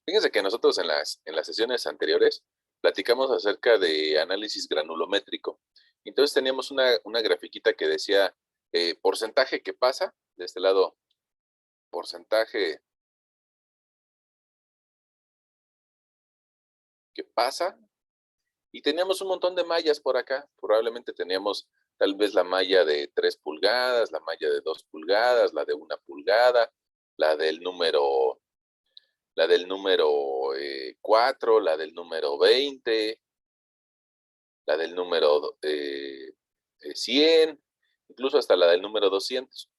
Fíjense que nosotros en las sesiones anteriores platicamos acerca de análisis granulométrico. Entonces teníamos una grafiquita que decía porcentaje que pasa, de este lado porcentaje que pasa, y teníamos un montón de mallas por acá. Probablemente teníamos tal vez la malla de 3 pulgadas, la malla de 2 pulgadas, la de 1 pulgada, la del número, la del número 4, la del número 20, la del número 100, incluso hasta la del número 200.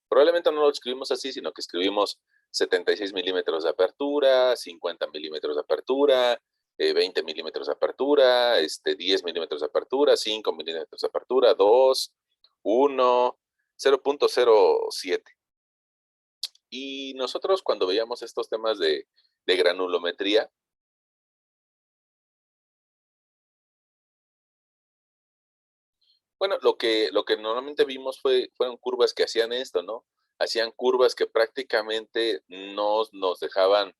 Probablemente no lo escribimos así, sino que escribimos 76 milímetros de apertura, 50 milímetros de apertura, 20 milímetros de apertura, 10 milímetros de apertura, 5 milímetros de apertura, 2, 1, 0.07. Y nosotros cuando veíamos estos temas de granulometría, bueno, lo que normalmente vimos fueron curvas que hacían esto, ¿no? Hacían curvas que prácticamente nos dejaban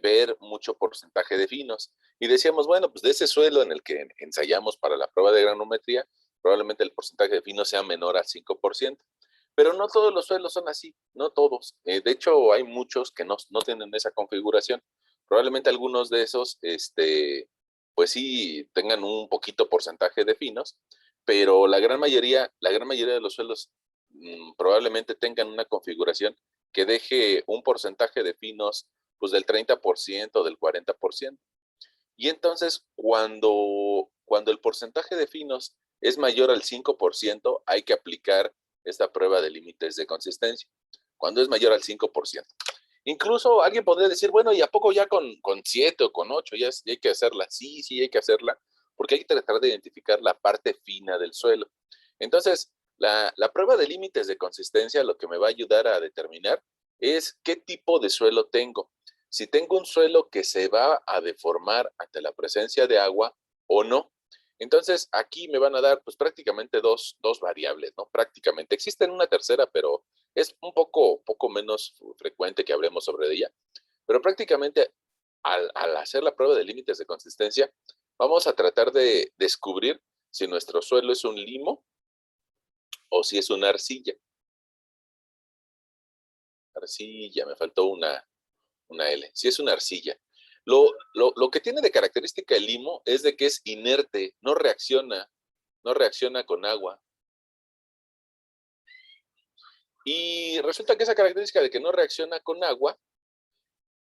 ver mucho porcentaje de finos. Y decíamos, bueno, pues de ese suelo en el que ensayamos para la prueba de granometría, probablemente el porcentaje de finos sea menor al 5%. Pero no todos los suelos son así, no todos. De hecho, hay muchos que no tienen esa configuración. Probablemente algunos de esos, pues sí, tengan un poquito porcentaje de finos, pero la gran mayoría de los suelos probablemente tengan una configuración que deje un porcentaje de finos pues del 30%, del 40%. Y entonces, cuando el porcentaje de finos es mayor al 5%, hay que aplicar esta prueba de límites de consistencia. Cuando es mayor al 5%. Incluso alguien podría decir, bueno, ¿y a poco ya con 7 o con 8 ya hay que hacerla? Sí, sí, hay que hacerla, porque hay que tratar de identificar la parte fina del suelo. Entonces, la prueba de límites de consistencia lo que me va a ayudar a determinar es qué tipo de suelo tengo. Si tengo un suelo que se va a deformar ante la presencia de agua o no. Entonces, aquí me van a dar pues prácticamente dos variables, ¿no? Prácticamente. Existen una tercera, pero es un poco menos frecuente que hablemos sobre ella. Pero prácticamente al hacer la prueba de límites de consistencia, vamos a tratar de descubrir si nuestro suelo es un limo o si es una arcilla. Arcilla, me faltó una L. Si es una arcilla. Lo que tiene de característica el limo es de que es inerte, no reacciona con agua. Y resulta que esa característica de que no reacciona con agua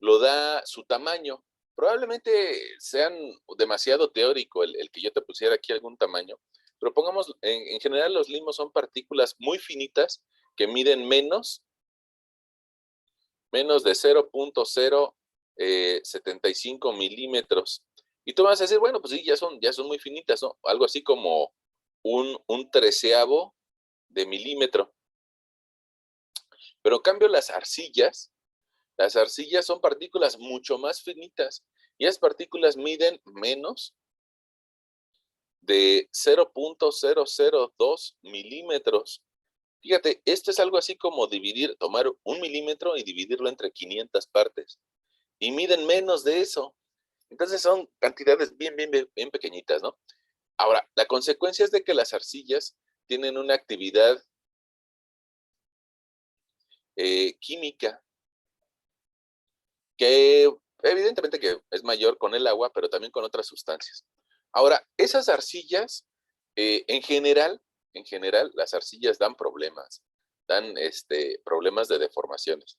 lo da su tamaño. Probablemente sean demasiado teórico el que yo te pusiera aquí algún tamaño, pero pongamos, en general los limos son partículas muy finitas que miden menos de 0.075 milímetros. Y tú vas a decir, bueno, pues sí, ya son muy finitas, ¿no? Algo así como un treceavo de milímetro. Pero en cambio las arcillas son partículas mucho más finitas y esas partículas miden menos de 0.002 milímetros. Fíjate, esto es algo así como tomar 1 milímetro y dividirlo entre 500 partes. Y miden menos de eso. Entonces son cantidades bien, bien, bien, bien pequeñitas, ¿no? Ahora, la consecuencia es de que las arcillas tienen una actividad química que evidentemente que es mayor con el agua, pero también con otras sustancias. Ahora, esas arcillas, en general, las arcillas dan problemas de deformaciones.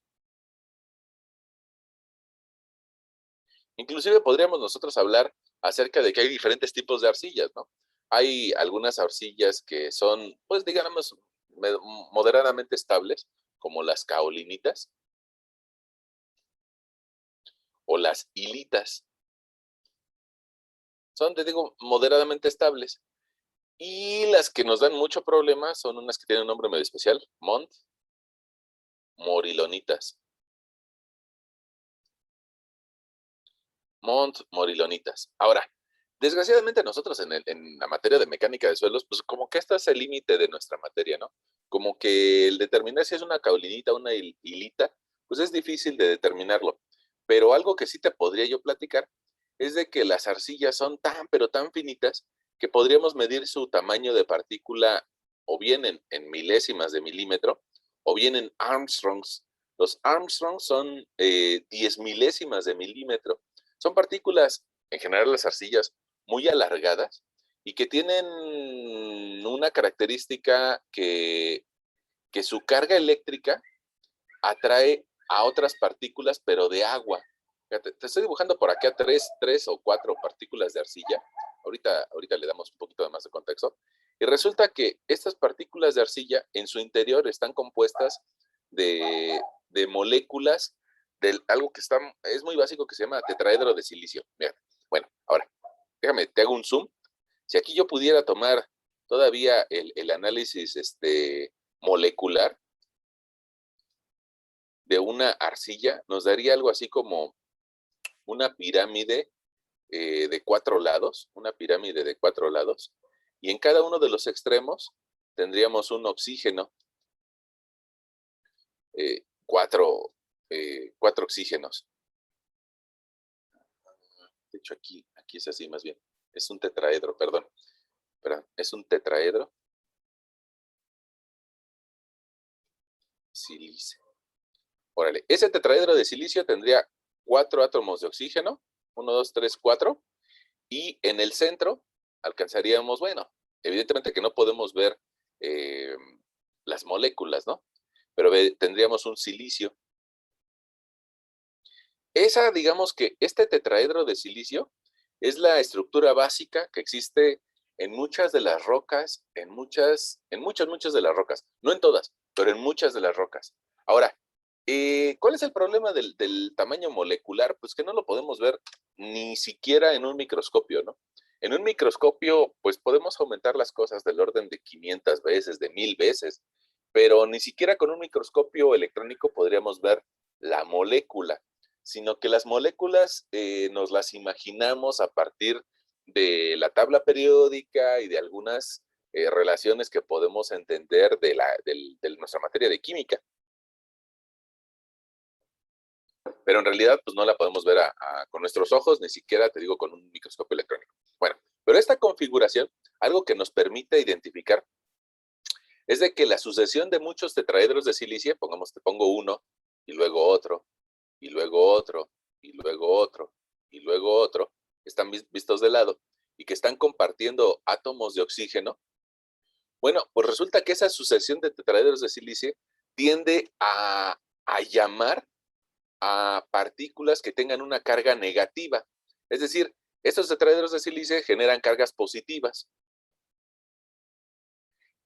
Inclusive podríamos nosotros hablar acerca de que hay diferentes tipos de arcillas, ¿no? Hay algunas arcillas que son, pues digamos, moderadamente estables, como las caolinitas o las hilitas. Son, te digo, moderadamente estables. Y las que nos dan mucho problema son unas que tienen un nombre medio especial, morilonitas. Morilonitas. Ahora, desgraciadamente nosotros en la materia de mecánica de suelos, pues como que este es el límite de nuestra materia, ¿no? Como que el determinar si es una caulinita o una hilita, pues es difícil de determinarlo. Pero algo que sí te podría yo platicar es de que las arcillas son tan, pero tan finitas que podríamos medir su tamaño de partícula o bien en milésimas de milímetro o bien en Armstrongs. Los Armstrongs son 10 milésimas de milímetro. Son partículas, en general las arcillas, muy alargadas y que tienen una característica que su carga eléctrica atrae a otras partículas, pero de agua. Fíjate, te estoy dibujando por acá tres o cuatro partículas de arcilla. Ahorita le damos un poquito de más de contexto. Y resulta que estas partículas de arcilla en su interior están compuestas de moléculas de algo que es muy básico que se llama tetraedro de silicio. Mira, bueno, ahora, déjame, te hago un zoom. Si aquí yo pudiera tomar todavía el análisis molecular de una arcilla, nos daría algo así como una pirámide de 4 lados, una pirámide de 4 lados, y en cada uno de los extremos tendríamos un oxígeno, eh, cuatro, cuatro oxígenos. De hecho, aquí es así más bien. Es un tetraedro, perdón. Es un tetraedro silicio. Órale, ese tetraedro de silicio tendría 4 átomos de oxígeno, 1, 2, 3, 4, y en el centro alcanzaríamos, bueno, evidentemente que no podemos ver eh, las moléculas, ¿no? Pero tendríamos un silicio. Digamos que este tetraedro de silicio es la estructura básica que existe en muchas de las rocas, muchas de las rocas, no en todas, pero en muchas de las rocas. Ahora, ¿cuál es el problema del tamaño molecular? Pues que no lo podemos ver ni siquiera en un microscopio, ¿no? En un microscopio, pues podemos aumentar las cosas del orden de 500 veces, de 1000 veces, pero ni siquiera con un microscopio electrónico podríamos ver la molécula, sino que las moléculas nos las imaginamos a partir de la tabla periódica y de algunas relaciones que podemos entender de nuestra materia de química. Pero en realidad pues no la podemos ver con nuestros ojos, ni siquiera, te digo, con un microscopio electrónico. Bueno, pero esta configuración, algo que nos permite identificar, es de que la sucesión de muchos tetraedros de silicio, te pongo uno, y luego otro, y luego otro, y luego otro, y luego otro, están vistos de lado, y que están compartiendo átomos de oxígeno. Bueno, pues resulta que esa sucesión de tetraedros de silicio tiende a llamar a partículas que tengan una carga negativa. Es decir, estos tetraedros de silicio generan cargas positivas.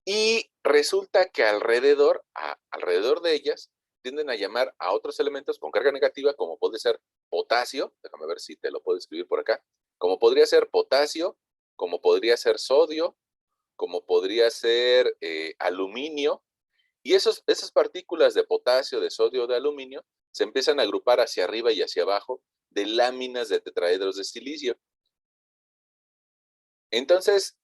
Y resulta que alrededor de ellas tienden a llamar a otros elementos con carga negativa, como puede ser potasio, déjame ver si te lo puedo escribir por acá, como podría ser potasio, como podría ser sodio, como podría ser aluminio, y esas partículas de potasio, de sodio, de aluminio, se empiezan a agrupar hacia arriba y hacia abajo de láminas de tetraedros de silicio. Entonces,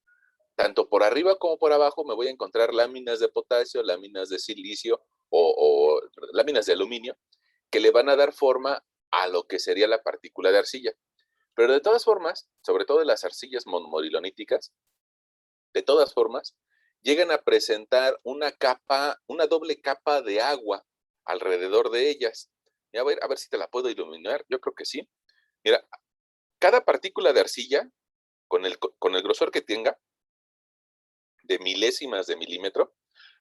tanto por arriba como por abajo me voy a encontrar láminas de potasio, láminas de silicio o láminas de aluminio que le van a dar forma a lo que sería la partícula de arcilla. Pero de todas formas, sobre todo en las arcillas monomodilioníticas, de todas formas, llegan a presentar una doble capa de agua alrededor de ellas. Y a ver si te la puedo iluminar, yo creo que sí. Mira, cada partícula de arcilla, con el grosor que tenga, de milésimas de milímetro,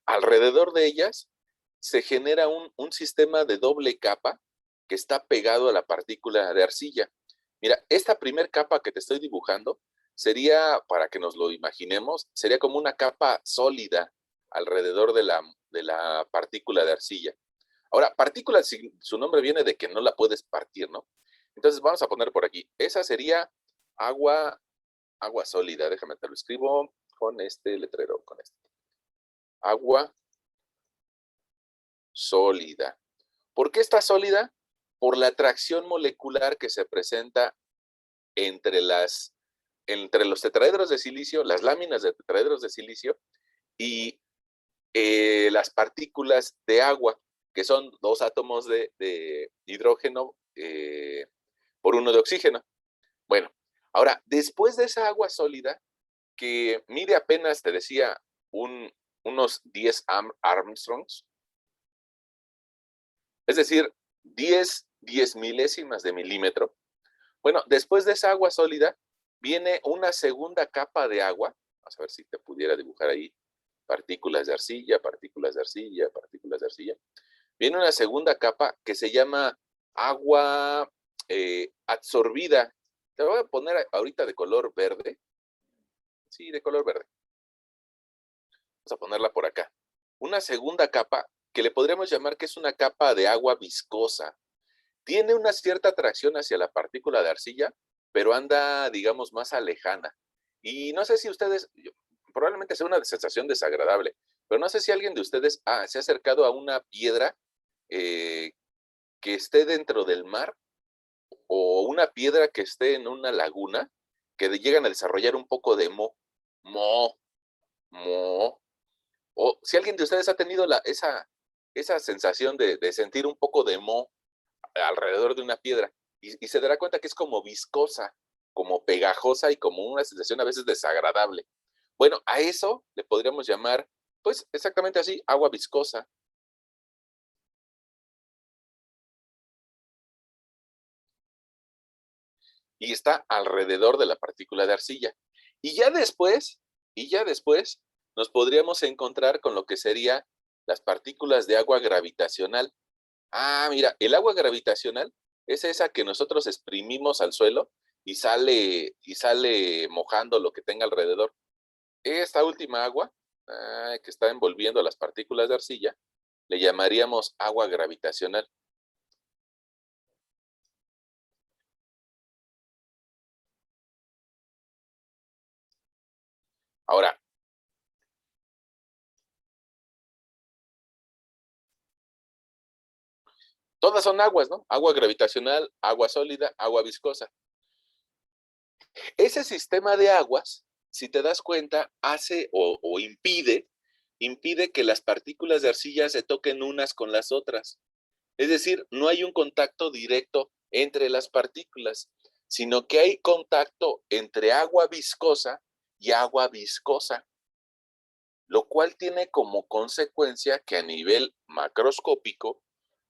alrededor de ellas se genera un sistema de doble capa que está pegado a la partícula de arcilla. Mira, esta primer capa que te estoy dibujando sería, para que nos lo imaginemos, sería como una capa sólida alrededor de la partícula de arcilla. Ahora, partícula, su nombre viene de que no la puedes partir, ¿no? Entonces vamos a poner por aquí, esa sería agua sólida, déjame te lo escribo con este letrero, con este. Agua sólida. ¿Por qué está sólida? Por la atracción molecular que se presenta entre los tetraedros de silicio, las láminas de tetraedros de silicio y las partículas de agua, que son 2 átomos de hidrógeno por uno de oxígeno. Bueno, ahora, después de esa agua sólida, que mide apenas, te decía, unos 10 Armstrongs, es decir, 10 milésimas de milímetro. Bueno, después de esa agua sólida, viene una segunda capa de agua. Vamos a ver si te pudiera dibujar ahí partículas de arcilla, partículas de arcilla, partículas de arcilla. Viene una segunda capa que se llama agua absorbida. Te voy a poner ahorita de color verde. Sí, de color verde. Vamos a ponerla por acá. Una segunda capa que le podríamos llamar que es una capa de agua viscosa. Tiene una cierta atracción hacia la partícula de arcilla, pero anda, digamos, más lejana. Y no sé si ustedes, probablemente sea una sensación desagradable, pero no sé si alguien de ustedes se ha acercado a una piedra eh, que esté dentro del mar o una piedra que esté en una laguna, que llegan a desarrollar un poco de mo, mo. O si alguien de ustedes ha tenido esa sensación de sentir un poco de mo alrededor de una piedra y se dará cuenta que es como viscosa, como pegajosa y como una sensación a veces desagradable. Bueno, a eso le podríamos llamar, pues exactamente así, agua viscosa. Y está alrededor de la partícula de arcilla. Y ya después, y ya después, nos podríamos encontrar con lo que sería las partículas de agua gravitacional. Mira, el agua gravitacional es esa que nosotros exprimimos al suelo y sale mojando lo que tenga alrededor. Esta última agua, que está envolviendo las partículas de arcilla, le llamaríamos agua gravitacional. Ahora, todas son aguas, ¿no? Agua gravitacional, agua sólida, agua viscosa. Ese sistema de aguas, si te das cuenta, hace o impide que las partículas de arcilla se toquen unas con las otras. Es decir, no hay un contacto directo entre las partículas, sino que hay contacto entre agua viscosa y agua viscosa, lo cual tiene como consecuencia que a nivel macroscópico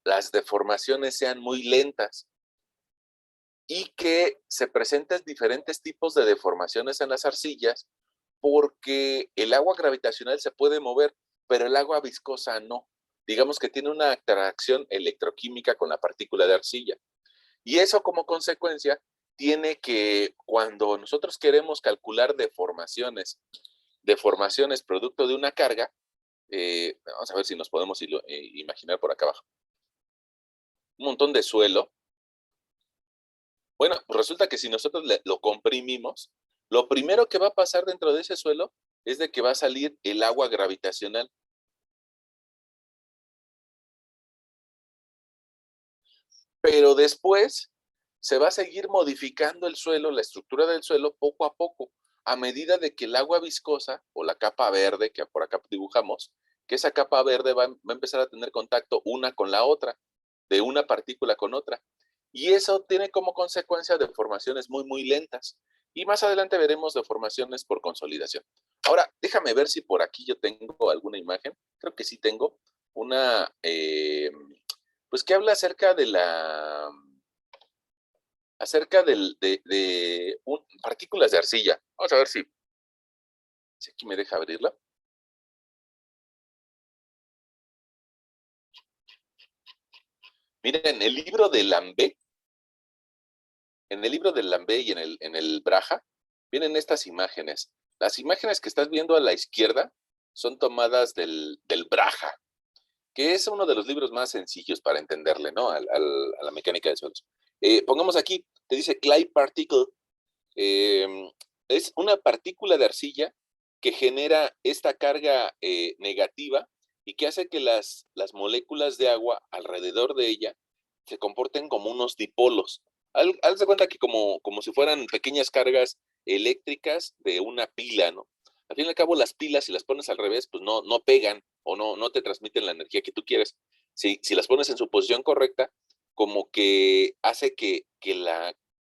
las deformaciones sean muy lentas y que se presenten diferentes tipos de deformaciones en las arcillas porque el agua gravitacional se puede mover, pero el agua viscosa no. Digamos que tiene una atracción electroquímica con la partícula de arcilla. Y eso como consecuencia tiene que cuando nosotros queremos calcular deformaciones producto de una carga, vamos a ver si nos podemos imaginar por acá abajo, un montón de suelo. Bueno, pues resulta que si nosotros lo comprimimos, lo primero que va a pasar dentro de ese suelo es de que va a salir el agua gravitacional. Pero después se va a seguir modificando el suelo, la estructura del suelo poco a poco, a medida de que el agua viscosa o la capa verde que por acá dibujamos, que esa capa verde va a empezar a tener contacto una con la otra, de una partícula con otra. Y eso tiene como consecuencia deformaciones muy, muy lentas. Y más adelante veremos deformaciones por consolidación. Ahora, déjame ver si por aquí yo tengo alguna imagen. Creo que sí tengo una, pues que habla acerca de partículas de arcilla. Vamos a ver si aquí me deja abrirla. Miren, en el libro del Lambé y en el Braja, vienen estas imágenes. Las imágenes que estás viendo a la izquierda son tomadas del Braja, que es uno de los libros más sencillos para entenderle, ¿no? A la mecánica de suelos. Pongamos aquí, te dice clay particle, eh, es una partícula de arcilla que genera esta carga negativa y que hace que las moléculas de agua alrededor de ella se comporten como unos dipolos. Haz de cuenta que como si fueran pequeñas cargas eléctricas de una pila, ¿no? Al fin y al cabo, las pilas, si las pones al revés, pues no pegan o no te transmiten la energía que tú quieres. Si las pones en su posición correcta, como que hace que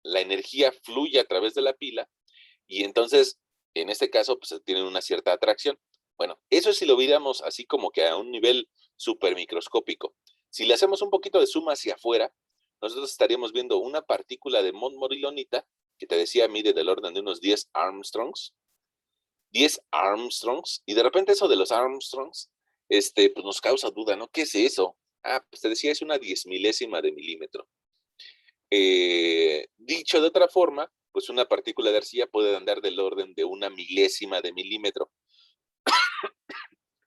la energía fluye a través de la pila y entonces, en este caso, pues tienen una cierta atracción. Bueno, eso si lo viéramos así como que a un nivel supermicroscópico. Si le hacemos un poquito de zoom hacia afuera, nosotros estaríamos viendo una partícula de montmorillonita que te decía mide del orden de unos 10 Armstrongs, 10 Armstrongs, y de repente eso de los Armstrongs, pues nos causa duda, ¿no? ¿Qué es eso? Ah, pues te decía, es una 10 milésima de milímetro. Dicho de otra forma, pues una partícula de arcilla puede andar del orden de una milésima de milímetro.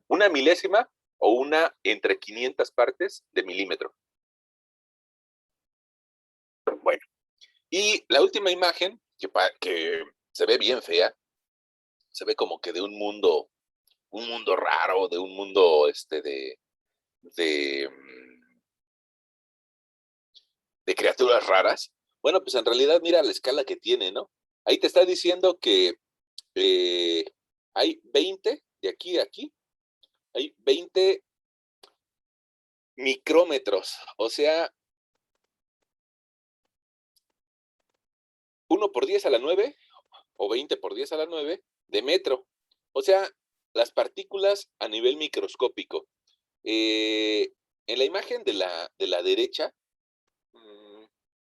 Una milésima o una entre 500 partes de milímetro. Bueno, y la última imagen, que se ve bien fea, se ve como que de un mundo raro, de un mundo de, de criaturas raras. Bueno, pues en realidad mira la escala que tiene, ¿no? Ahí te está diciendo que eh, hay 20, de aquí a aquí, hay 20 micrómetros, o sea, 1 por 10 a la 9 o 20 por 10 a la 9 de metro. O sea, las partículas a nivel microscópico. En la imagen de la derecha,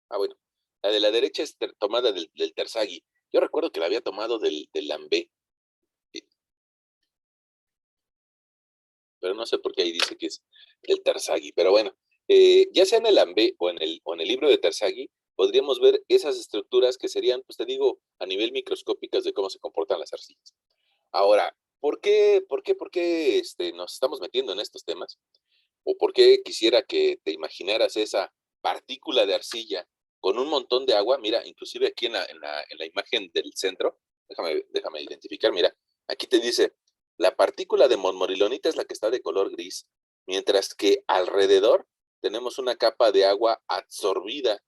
bueno, la de la derecha es tomada del Terzaghi. Yo recuerdo que la había tomado del Lambé, pero no sé por qué ahí dice que es el Terzaghi. Pero bueno, ya sea en el Lambé o en el libro de Terzaghi, podríamos ver esas estructuras que serían, pues te digo, a nivel microscópicas de cómo se comportan las arcillas. Ahora, por qué nos estamos metiendo en estos temas? ¿O por qué quisiera que te imaginaras esa partícula de arcilla con un montón de agua? Mira, inclusive aquí en la imagen del centro, déjame identificar, mira, aquí te dice, la partícula de montmorillonita es la que está de color gris, mientras que alrededor tenemos una capa de agua absorbida,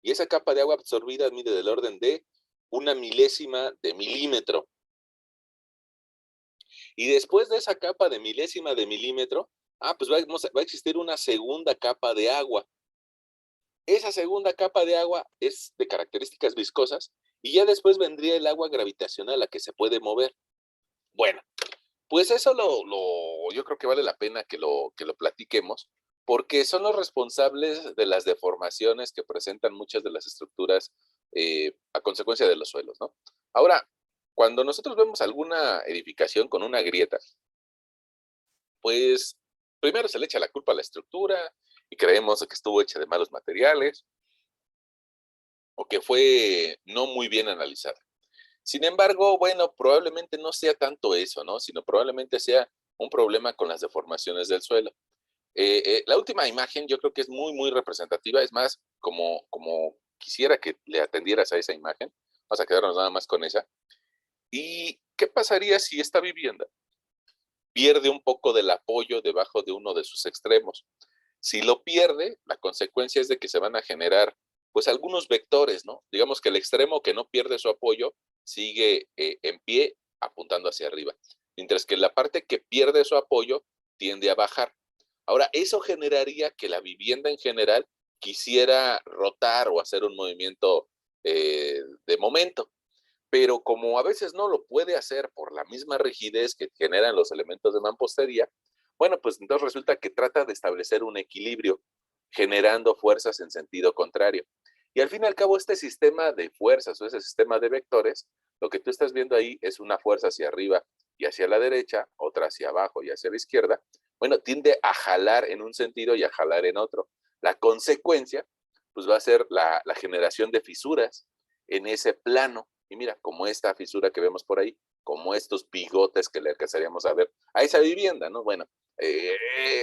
y esa capa de agua absorbida mide del orden de una milésima de milímetro. Y después de esa capa de milésima de milímetro, pues va a existir una segunda capa de agua. Esa segunda capa de agua es de características viscosas y ya después vendría el agua gravitacional, la que se puede mover. Bueno, pues eso yo creo que vale la pena que lo platiquemos, porque son los responsables de las deformaciones que presentan muchas de las estructuras a consecuencia de los suelos, ¿no? Ahora, cuando nosotros vemos alguna edificación con una grieta, pues primero se le echa la culpa a la estructura y creemos que estuvo hecha de malos materiales o que fue no muy bien analizada. Sin embargo, bueno, probablemente no sea tanto eso, ¿no? Sino probablemente sea un problema con las deformaciones del suelo. La última imagen yo creo que es muy representativa, es más, como quisiera que le atendieras a esa imagen, vamos a quedarnos nada más con esa. ¿Y qué pasaría si esta vivienda pierde un poco del apoyo debajo de uno de sus extremos? Si lo pierde, la consecuencia es de que se van a generar, pues, algunos vectores, ¿no? Digamos que el extremo que no pierde su apoyo sigue en pie apuntando hacia arriba, mientras que la parte que pierde su apoyo tiende a bajar. Ahora, eso generaría que la vivienda en general quisiera rotar o hacer un movimiento de momento, pero como a veces no lo puede hacer por la misma rigidez que generan los elementos de mampostería, bueno, pues entonces resulta que trata de establecer un equilibrio, generando fuerzas en sentido contrario. Y al fin y al cabo, este sistema de fuerzas o ese sistema de vectores, lo que tú estás viendo ahí es una fuerza hacia arriba y hacia la derecha, otra hacia abajo y hacia la izquierda. Bueno, tiende a jalar en un sentido y a jalar en otro. La consecuencia, pues va a ser la generación de fisuras en ese plano. Y mira, como esta fisura que vemos por ahí, como estos bigotes que le alcanzaríamos a ver a esa vivienda, ¿no? Bueno,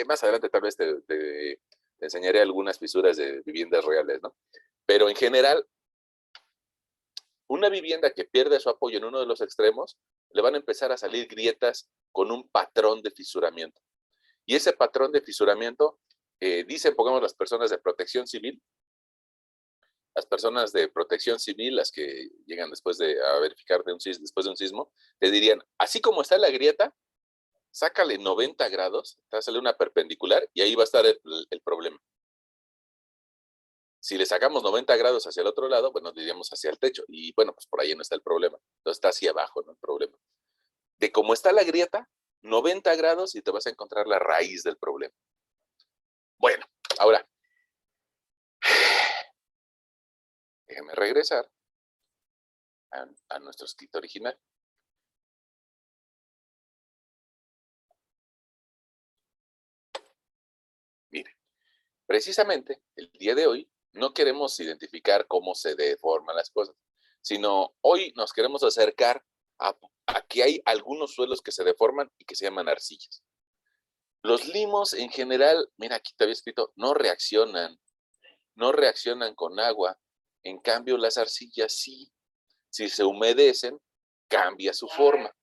más adelante tal vez te enseñaré algunas fisuras de viviendas reales, ¿no? Pero en general, una vivienda que pierde su apoyo en uno de los extremos, le van a empezar a salir grietas con un patrón de fisuramiento. Y ese patrón de fisuramiento, dicen, pongamos las personas de protección civil, las que llegan después a verificar después de un sismo, te dirían, así como está la grieta, sácale 90 grados, sale una perpendicular y ahí va a estar el problema. Si le sacamos 90 grados hacia el otro lado, bueno, diríamos hacia el techo. Y bueno, pues por ahí no está el problema. Entonces está hacia abajo, no el problema. De cómo está la grieta, 90 grados y te vas a encontrar la raíz del problema. Bueno, ahora, déjame regresar a nuestro script original. Mire, precisamente el día de hoy no queremos identificar cómo se deforman las cosas, sino hoy nos queremos acercar a que hay algunos suelos que se deforman y que se llaman arcillas. Los limos en general, mira, aquí te había escrito, no reaccionan con agua. En cambio, las arcillas sí, si se humedecen, cambia su forma.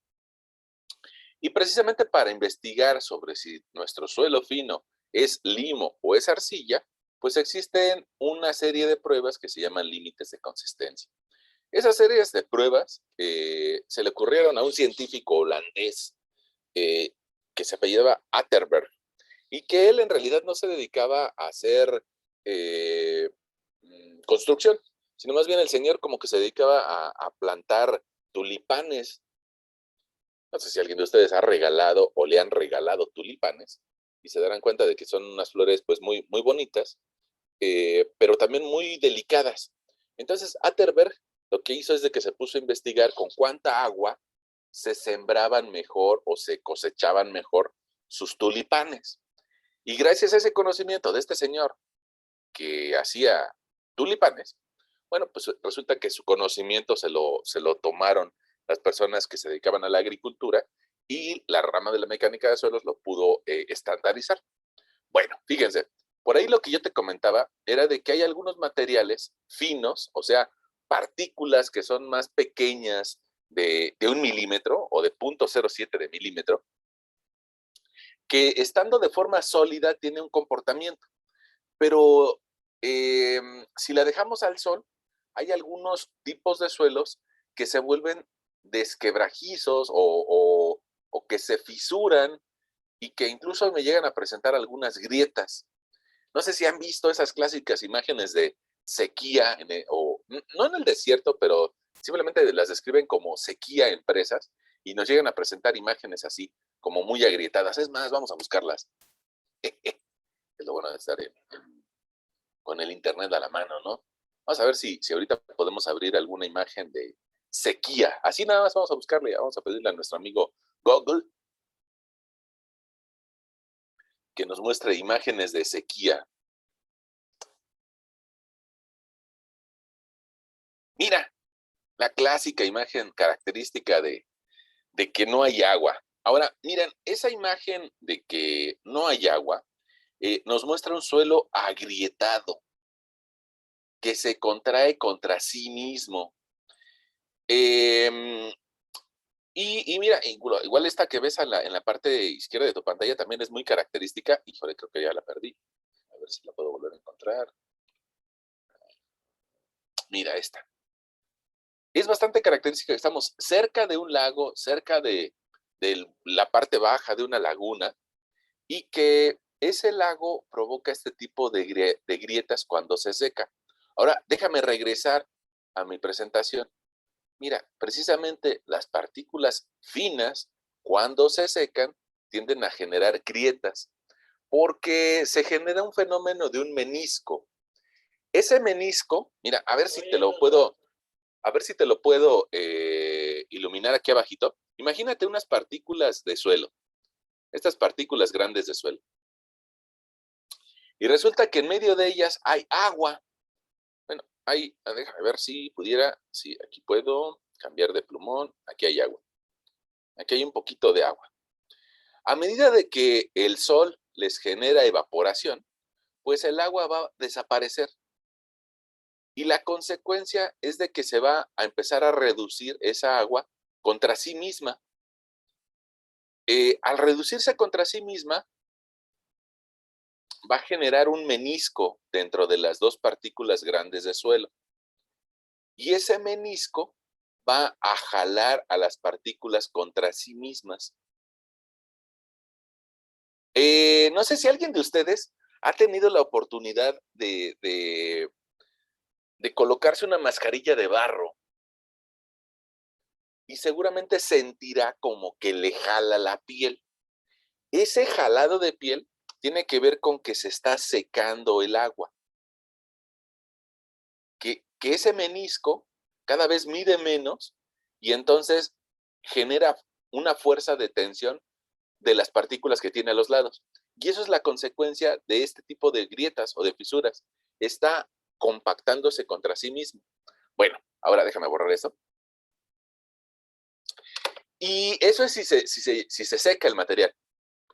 Y precisamente para investigar sobre si nuestro suelo fino es limo o es arcilla, pues existen una serie de pruebas que se llaman límites de consistencia. Esas series de pruebas se le ocurrieron a un científico holandés eh, que se apellidaba Atterberg y que él en realidad no se dedicaba a hacer construcción, sino más bien el señor como que se dedicaba a plantar tulipanes. No sé si alguien de ustedes ha regalado o le han regalado tulipanes y se darán cuenta de que son unas flores pues muy, muy bonitas, pero también muy delicadas. Entonces Atterberg lo que hizo es de que se puso a investigar con cuánta agua se sembraban mejor o se cosechaban mejor sus tulipanes. Y gracias a ese conocimiento de este señor que hacía tulipanes, bueno, pues resulta que su conocimiento se lo tomaron las personas que se dedicaban a la agricultura y la rama de la mecánica de suelos lo pudo estandarizar. Bueno, fíjense, por ahí lo que yo te comentaba era de que hay algunos materiales finos, o sea, partículas que son más pequeñas de 1 milímetro o de 0.07 de milímetro, que estando de forma sólida tiene un comportamiento, pero si la dejamos al sol, hay algunos tipos de suelos que se vuelven desquebrajizos o que se fisuran y que incluso me llegan a presentar algunas grietas. No sé si han visto esas clásicas imágenes de sequía, no en el desierto, pero simplemente las describen como sequía en presas y nos llegan a presentar imágenes así, como muy agrietadas. Es más, vamos a buscarlas. Es lo bueno de estar con el internet a la mano, ¿no? Vamos a ver si ahorita podemos abrir alguna imagen de sequía. Así nada más vamos a buscarle, vamos a pedirle a nuestro amigo Google que nos muestre imágenes de sequía. Mira, la clásica imagen característica de que no hay agua. Ahora, miren, esa imagen de que no hay agua nos muestra un suelo agrietado que se contrae contra sí mismo. Eh, y mira, igual esta que ves en la parte izquierda de tu pantalla también es muy característica. Híjole, creo que ya la perdí. A ver si la puedo volver a encontrar. Mira esta. Es bastante característica que estamos cerca de un lago, cerca de la parte baja de una laguna, y que ese lago provoca este tipo de grietas cuando se seca. Ahora, déjame regresar a mi presentación. Mira, precisamente las partículas finas, cuando se secan, tienden a generar grietas, porque se genera un fenómeno de un menisco. Ese menisco, mira, a ver si te lo puedo iluminar aquí abajito. Imagínate unas partículas de suelo, estas partículas grandes de suelo. Y resulta que en medio de ellas hay agua. Bueno, déjame ver si pudiera, sí, aquí puedo cambiar de plumón, aquí hay agua. Aquí hay un poquito de agua. A medida de que el sol les genera evaporación, pues el agua va a desaparecer. Y la consecuencia es de que se va a empezar a reducir esa agua contra sí misma. Al reducirse contra sí misma, va a generar un menisco dentro de las dos partículas grandes de suelo. Y ese menisco va a jalar a las partículas contra sí mismas. No sé si alguien de ustedes ha tenido la oportunidad de colocarse una mascarilla de barro y seguramente sentirá como que le jala la piel. Ese jalado de piel tiene que ver con que se está secando el agua, que ese menisco cada vez mide menos y entonces genera una fuerza de tensión de las partículas que tiene a los lados. Y eso es la consecuencia de este tipo de grietas o de fisuras. Está compactándose contra sí mismo. Bueno, ahora déjame borrar esto. Y eso es si se seca el material.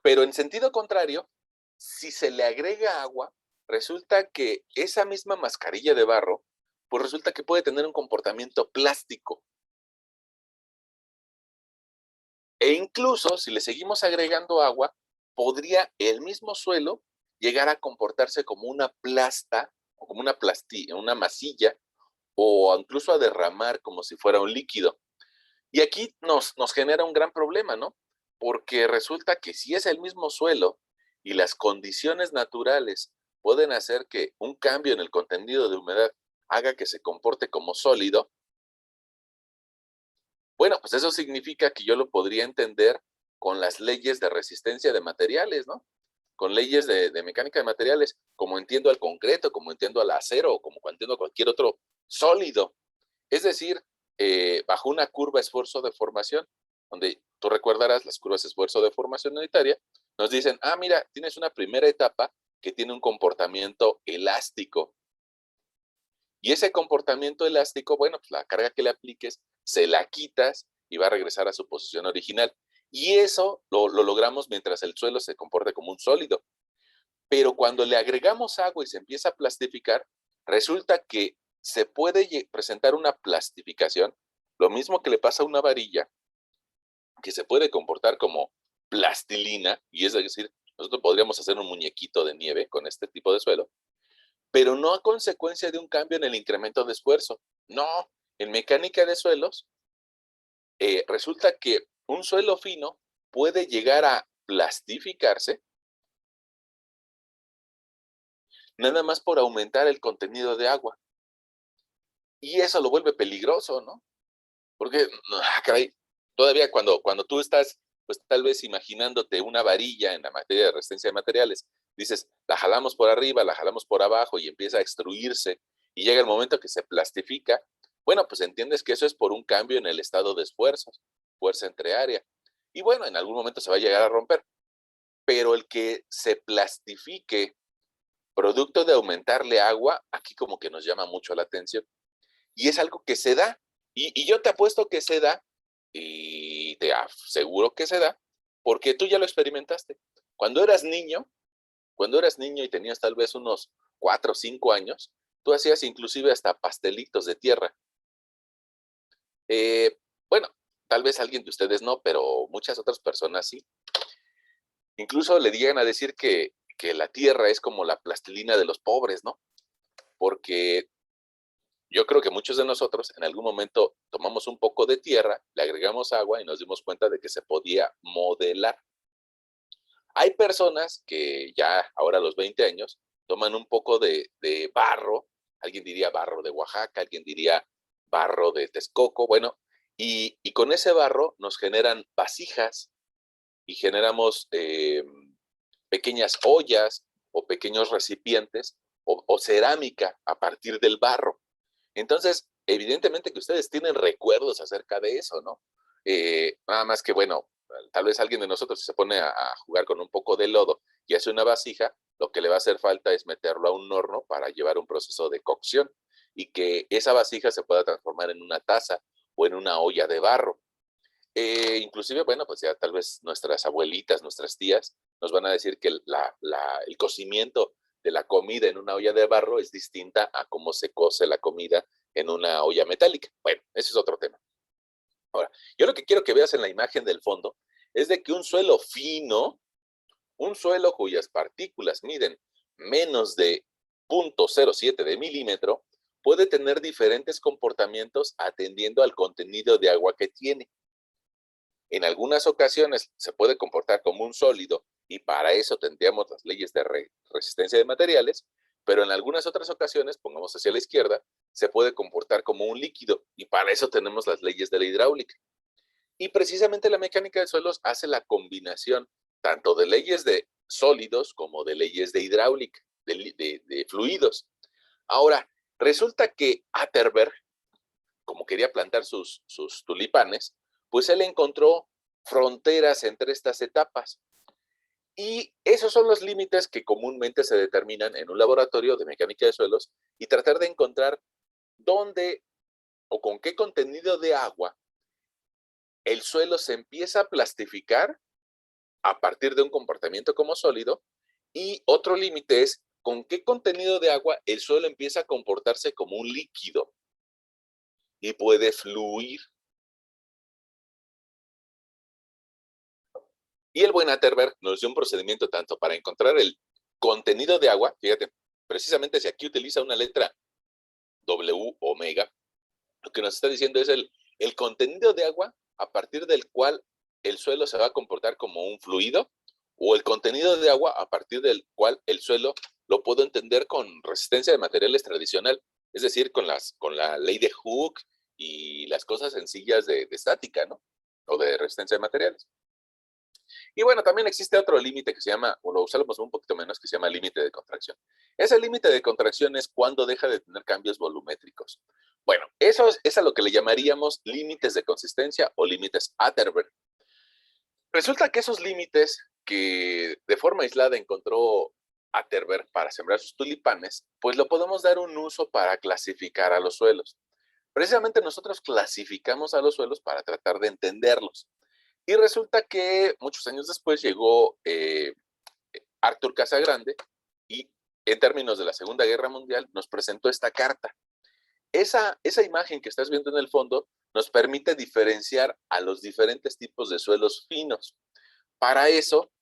Pero en sentido contrario, si se le agrega agua, resulta que esa misma mascarilla de barro, pues resulta que puede tener un comportamiento plástico. E incluso si le seguimos agregando agua, podría el mismo suelo llegar a comportarse como una plasta o como una plastilla, una masilla, o incluso a derramar como si fuera un líquido. Y aquí nos genera un gran problema, ¿no? Porque resulta que si es el mismo suelo y las condiciones naturales pueden hacer que un cambio en el contenido de humedad haga que se comporte como sólido, bueno, pues eso significa que yo lo podría entender con las leyes de resistencia de materiales, ¿no? Con leyes de mecánica de materiales, como entiendo al concreto, como entiendo al acero, o como entiendo a cualquier otro sólido. Es decir, bajo una curva esfuerzo-deformación, donde tú recordarás las curvas esfuerzo-deformación unitaria, nos dicen, ah, mira, tienes una primera etapa que tiene un comportamiento elástico. Y ese comportamiento elástico, bueno, pues la carga que le apliques, se la quitas y va a regresar a su posición original. Y eso lo logramos mientras el suelo se comporte como un sólido. Pero cuando le agregamos agua y se empieza a plastificar, resulta que se puede presentar una plastificación, lo mismo que le pasa a una varilla, que se puede comportar como plastilina, y es decir, nosotros podríamos hacer un muñequito de nieve con este tipo de suelo, pero no a consecuencia de un cambio en el incremento de esfuerzo. No, en mecánica de suelos, resulta que un suelo fino puede llegar a plastificarse nada más por aumentar el contenido de agua. Y eso lo vuelve peligroso, ¿no? Porque, caray, todavía cuando tú estás, pues tal vez imaginándote una varilla en la materia de resistencia de materiales, dices, la jalamos por arriba, la jalamos por abajo y empieza a extruirse y llega el momento que se plastifica, bueno, pues entiendes que eso es por un cambio en el estado de esfuerzos, fuerza entre área. Y bueno, en algún momento se va a llegar a romper, pero el que se plastifique producto de aumentarle agua, aquí como que nos llama mucho la atención. Y es algo que se da. Y yo te apuesto que se da, y te aseguro que se da, porque tú ya lo experimentaste. Cuando eras niño, cuando eras niño y tenías tal vez unos 4 o 5 años, tú hacías inclusive hasta pastelitos de tierra. Eh, bueno, tal vez alguien de ustedes no, pero muchas otras personas sí. Incluso le llegan a decir que la tierra es como la plastilina de los pobres, ¿no? Porque yo creo que muchos de nosotros en algún momento tomamos un poco de tierra, le agregamos agua y nos dimos cuenta de que se podía modelar. Hay personas que ya ahora a los 20 años toman un poco de barro, alguien diría barro de Oaxaca, alguien diría barro de Texcoco, bueno, y con ese barro nos generan vasijas y generamos pequeñas ollas o pequeños recipientes o cerámica a partir del barro. Entonces, evidentemente que ustedes tienen recuerdos acerca de eso, ¿no? Nada más que, bueno, tal vez alguien de nosotros si se pone a jugar con un poco de lodo y hace una vasija, lo que le va a hacer falta es meterlo a un horno para llevar un proceso de cocción y que esa vasija se pueda transformar en una taza o en una olla de barro. Inclusive, bueno, pues ya tal vez nuestras abuelitas, nuestras tías, nos van a decir que el cocimiento de la comida en una olla de barro es distinta a cómo se cose la comida en una olla metálica. Bueno, ese es otro tema. Ahora, yo lo que quiero que veas en la imagen del fondo es de que un suelo fino, un suelo cuyas partículas miden menos de 0.07 de milímetro, puede tener diferentes comportamientos atendiendo al contenido de agua que tiene. En algunas ocasiones se puede comportar como un sólido y para eso tendríamos las leyes de resistencia de materiales, pero en algunas otras ocasiones, pongamos hacia la izquierda, se puede comportar como un líquido, y para eso tenemos las leyes de la hidráulica. Y precisamente la mecánica de suelos hace la combinación tanto de leyes de sólidos como de leyes de hidráulica, de fluidos. Ahora, resulta que Atterberg, como quería plantar sus tulipanes, pues él encontró fronteras entre estas etapas. Y esos son los límites que comúnmente se determinan en un laboratorio de mecánica de suelos y tratar de encontrar dónde o con qué contenido de agua el suelo se empieza a plastificar a partir de un comportamiento como sólido, y otro límite es con qué contenido de agua el suelo empieza a comportarse como un líquido y puede fluir. Y el buen Atterberg nos dio un procedimiento tanto para encontrar el contenido de agua, fíjate, precisamente si aquí utiliza una letra W omega, lo que nos está diciendo es el contenido de agua a partir del cual el suelo se va a comportar como un fluido, o el contenido de agua a partir del cual el suelo lo puedo entender con resistencia de materiales tradicional, es decir, con la ley de Hooke y las cosas sencillas de estática, ¿no? O de resistencia de materiales. Y bueno, también existe otro límite que se llama, o lo usamos un poquito menos, que se llama límite de contracción. Ese límite de contracción es cuando deja de tener cambios volumétricos. Bueno, eso es a lo que le llamaríamos límites de consistencia o límites Atterberg. Resulta que esos límites que de forma aislada encontró Atterberg para sembrar sus tulipanes, pues lo podemos dar un uso para clasificar a los suelos. Precisamente nosotros clasificamos a los suelos para tratar de entenderlos. Y resulta que muchos años después llegó Arthur Casagrande y en términos de la Segunda Guerra Mundial nos presentó esta carta. Esa imagen que estás viendo en el fondo nos permite diferenciar a los diferentes tipos de suelos finos. Para eso,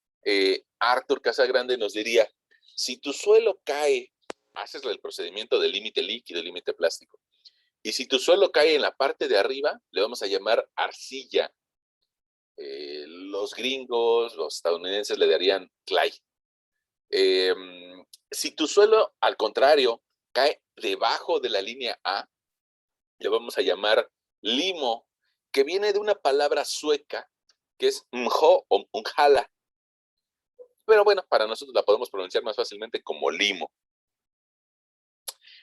Arthur Casagrande nos diría, si tu suelo cae, haces el procedimiento de límite líquido, límite plástico, y si tu suelo cae en la parte de arriba, le vamos a llamar arcilla. Los gringos, los estadounidenses le darían clay. Si tu suelo, al contrario, cae debajo de la línea A, le vamos a llamar limo, que viene de una palabra sueca que es mjo o mjala. Pero bueno, para nosotros la podemos pronunciar más fácilmente como limo.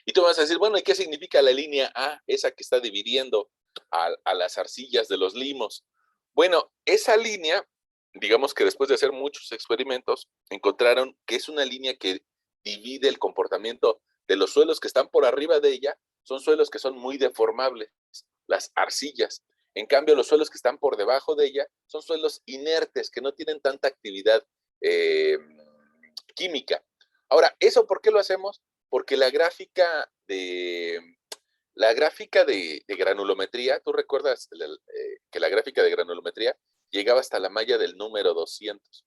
Y tú vas a decir, bueno, ¿y qué significa la línea A, esa que está dividiendo a las arcillas de los limos? Bueno, esa línea, digamos que después de hacer muchos experimentos, encontraron que es una línea que divide el comportamiento de los suelos que están por arriba de ella, son suelos que son muy deformables, las arcillas. En cambio, los suelos que están por debajo de ella son suelos inertes, que no tienen tanta actividad química. Ahora, ¿eso por qué lo hacemos? Porque la gráfica de granulometría, tú recuerdas que la gráfica de granulometría llegaba hasta la malla del número 200.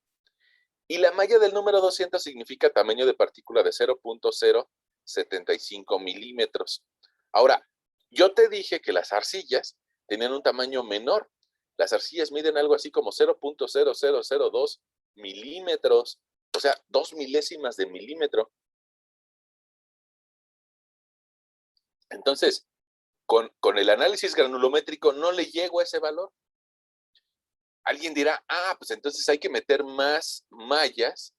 Y la malla del número 200 significa tamaño de partícula de 0.075 milímetros. Ahora, yo te dije que las arcillas tenían un tamaño menor. Las arcillas miden algo así como 0.0002 milímetros, o sea, 2 milésimas de milímetro. Entonces, con el análisis granulométrico no le llego a ese valor. Alguien dirá, pues entonces hay que meter más mallas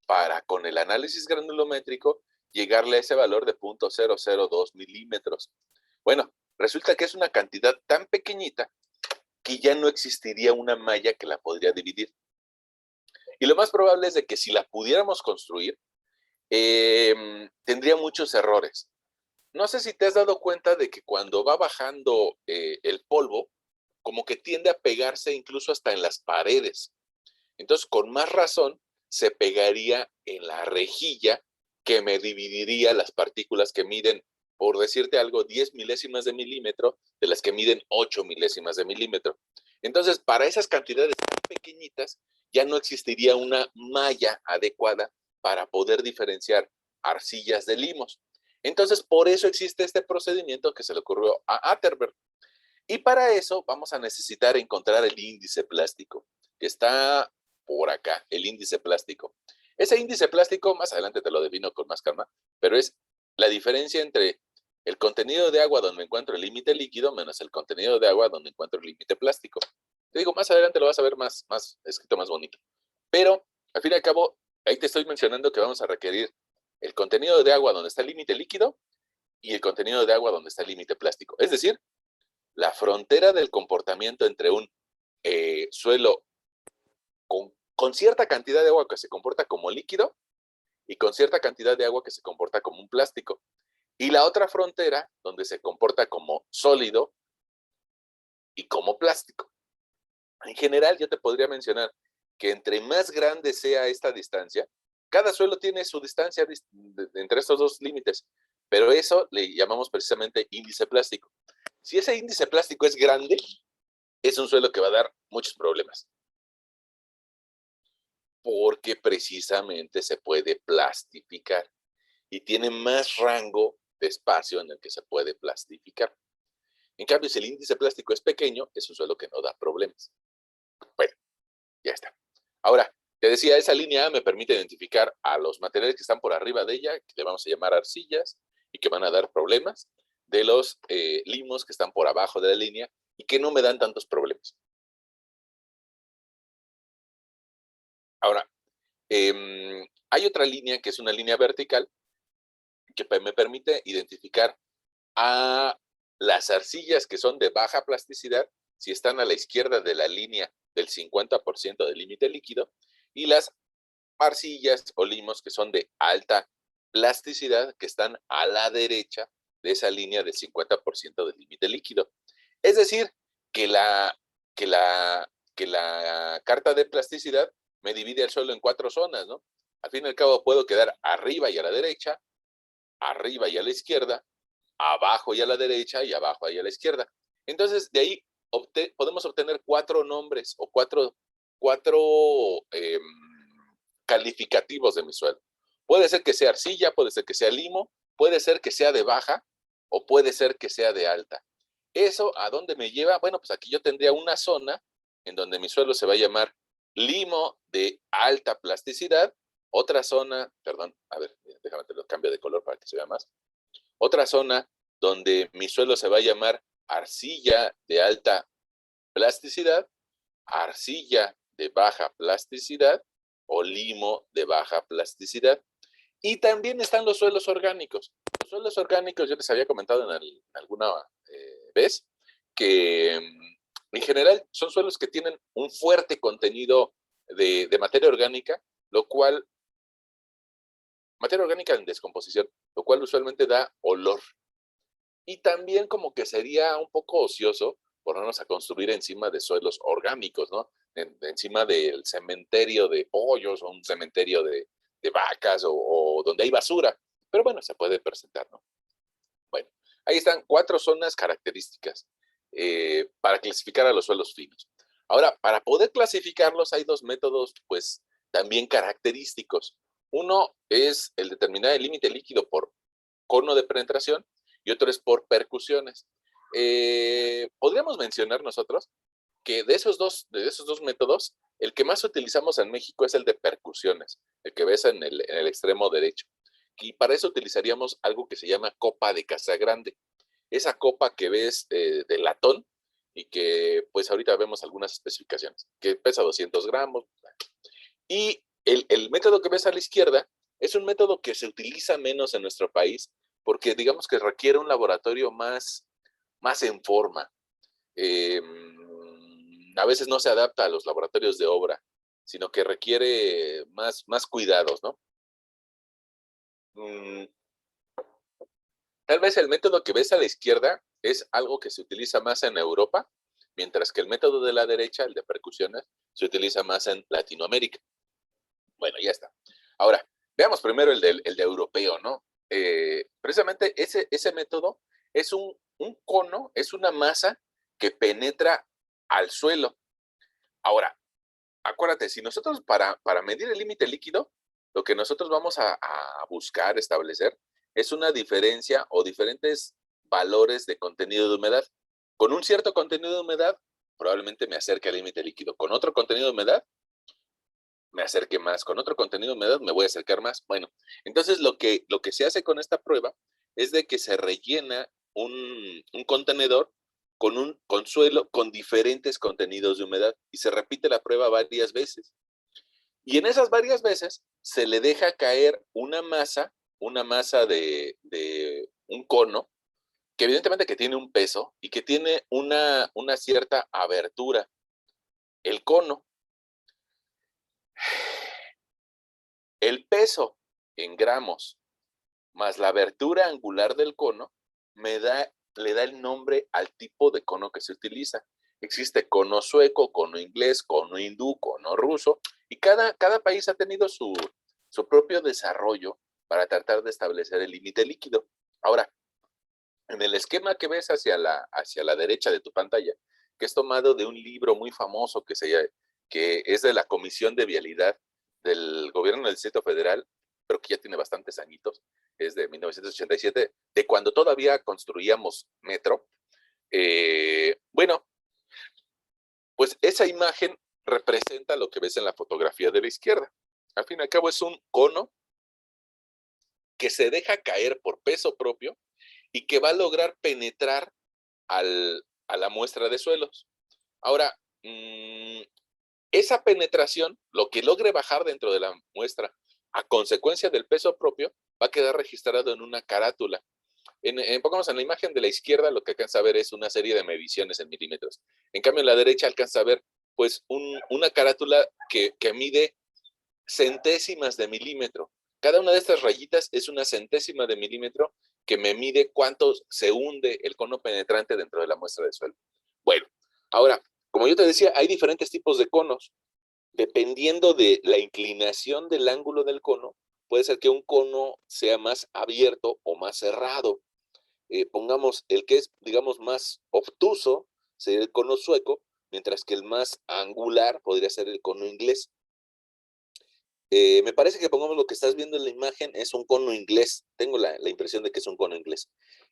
para con el análisis granulométrico llegarle a ese valor de 0.002 milímetros. Bueno, resulta que es una cantidad tan pequeñita que ya no existiría una malla que la podría dividir. Y lo más probable es de que si la pudiéramos construir, tendría muchos errores. No sé si te has dado cuenta de que cuando va bajando el polvo, como que tiende a pegarse incluso hasta en las paredes. Entonces, con más razón, se pegaría en la rejilla que me dividiría las partículas que miden, por decirte algo, 10 milésimas de milímetro de las que miden 8 milésimas de milímetro. Entonces, para esas cantidades tan pequeñitas, ya no existiría una malla adecuada para poder diferenciar arcillas de limos. Entonces, por eso existe este procedimiento que se le ocurrió a Atterberg. Y para eso vamos a necesitar encontrar el índice plástico, que está por acá, el índice plástico. Ese índice plástico, más adelante te lo defino con más calma, pero es la diferencia entre el contenido de agua donde encuentro el límite líquido menos el contenido de agua donde encuentro el límite plástico. Te digo, más adelante lo vas a ver más escrito, más bonito. Pero, al fin y al cabo, ahí te estoy mencionando que vamos a requerir el contenido de agua donde está el límite líquido y el contenido de agua donde está el límite plástico. Es decir, la frontera del comportamiento entre un suelo con cierta cantidad de agua que se comporta como líquido y con cierta cantidad de agua que se comporta como un plástico. Y la otra frontera donde se comporta como sólido y como plástico. En general, yo te podría mencionar que entre más grande sea esta distancia, cada suelo tiene su distancia entre estos dos límites, pero eso le llamamos precisamente índice plástico. Si ese índice plástico es grande, es un suelo que va a dar muchos problemas, porque precisamente se puede plastificar y tiene más rango de espacio en el que se puede plastificar. En cambio, si el índice plástico es pequeño, es un suelo que no da problemas. Bueno, ya está. Ahora, te decía, esa línea A me permite identificar a los materiales que están por arriba de ella, que le vamos a llamar arcillas, y que van a dar problemas, de los limos que están por abajo de la línea y que no me dan tantos problemas. Ahora, hay otra línea que es una línea vertical que me permite identificar a las arcillas que son de baja plasticidad, si están a la izquierda de la línea del 50% del límite líquido, y las arcillas o limos que son de alta plasticidad, que están a la derecha de esa línea del 50% del límite líquido. Es decir, que la carta de plasticidad me divide el suelo en 4 zonas, ¿no? Al fin y al cabo puedo quedar arriba y a la derecha, arriba y a la izquierda, abajo y a la derecha y abajo y a la izquierda. Entonces, de ahí podemos obtener 4 nombres o cuatro calificativos de mi suelo. Puede ser que sea arcilla, puede ser que sea limo, puede ser que sea de baja o puede ser que sea de alta. ¿Eso a dónde me lleva? Bueno, pues aquí yo tendría una zona en donde mi suelo se va a llamar limo de alta plasticidad, otra zona, perdón, a ver, déjame te lo cambio de color para que se vea más. Otra zona donde mi suelo se va a llamar arcilla de alta plasticidad, arcilla de baja plasticidad o limo de baja plasticidad. Y también están los suelos orgánicos. Los suelos orgánicos, yo les había comentado en alguna vez, que en general son suelos que tienen un fuerte contenido de materia orgánica, lo cual, materia orgánica en descomposición, lo cual usualmente da olor. Y también como que sería un poco ocioso ponernos a construir encima de suelos orgánicos, ¿no? Encima del cementerio de pollos o un cementerio de vacas o donde hay basura. Pero bueno, se puede presentar, ¿no? Bueno, ahí están 4 zonas características para clasificar a los suelos finos. Ahora, para poder clasificarlos hay 2 métodos, pues, también característicos. Uno es el determinar el límite líquido por cono de penetración y otro es por percusiones. Podríamos mencionar nosotros que de esos dos métodos, el que más utilizamos en México es el de percusiones, el que ves en el extremo derecho. Y para eso utilizaríamos algo que se llama copa de casa grande. Esa copa que ves de latón y que pues ahorita vemos algunas especificaciones, que pesa 200 gramos. Y el método que ves a la izquierda es un método que se utiliza menos en nuestro país porque digamos que requiere un laboratorio más en forma. A veces no se adapta a los laboratorios de obra, sino que requiere más cuidados, ¿no? Mm, Tal vez el método que ves a la izquierda es algo que se utiliza más en Europa, mientras que el método de la derecha, el de percusiones, se utiliza más en Latinoamérica. Bueno, ya está. Ahora, veamos primero el de europeo, ¿no? Precisamente ese método es un cono, es una masa que penetra al suelo. Ahora, acuérdate, si nosotros para medir el límite líquido, lo que nosotros vamos a buscar establecer es una diferencia o diferentes valores de contenido de humedad. Con un cierto contenido de humedad, probablemente me acerque al límite líquido. Con otro contenido de humedad, me acerque más. Con otro contenido de humedad, me voy a acercar más. Bueno, entonces lo que se hace con esta prueba es de que se rellena un contenedor con con suelo con diferentes contenidos de humedad y se repite la prueba varias veces. Y en esas varias veces se le deja caer una masa de un cono, que evidentemente que tiene un peso y que tiene una cierta abertura. El cono, el peso en gramos más la abertura angular del cono le da el nombre al tipo de cono que se utiliza. Existe cono sueco, cono inglés, cono hindú, cono ruso, y cada país ha tenido su propio desarrollo para tratar de establecer el límite líquido. Ahora, en el esquema que ves hacia la derecha de tu pantalla, que es tomado de un libro muy famoso que es de la Comisión de Vialidad del Gobierno del Distrito Federal, pero que ya tiene bastantes añitos, es de 1987, de cuando todavía construíamos metro. Bueno, pues esa imagen representa lo que ves en la fotografía de la izquierda. Al fin y al cabo es un cono que se deja caer por peso propio y que va a lograr penetrar a la muestra de suelos. Ahora, esa penetración, lo que logre bajar dentro de la muestra a consecuencia del peso propio, va a quedar registrado en una carátula. Pongamos en la imagen de la izquierda, lo que alcanza a ver es una serie de mediciones en milímetros. En cambio, en la derecha alcanza a ver pues una carátula que mide centésimas de milímetro. Cada una de estas rayitas es una centésima de milímetro que me mide cuánto se hunde el cono penetrante dentro de la muestra de suelo. Bueno, ahora, como yo te decía, hay diferentes tipos de conos. Dependiendo de la inclinación del ángulo del cono, puede ser que un cono sea más abierto o más cerrado. Pongamos el que es, digamos, más obtuso, sería el cono sueco, mientras que el más angular podría ser el cono inglés. Me parece que pongamos lo que estás viendo en la imagen es un cono inglés. Tengo la impresión de que es un cono inglés.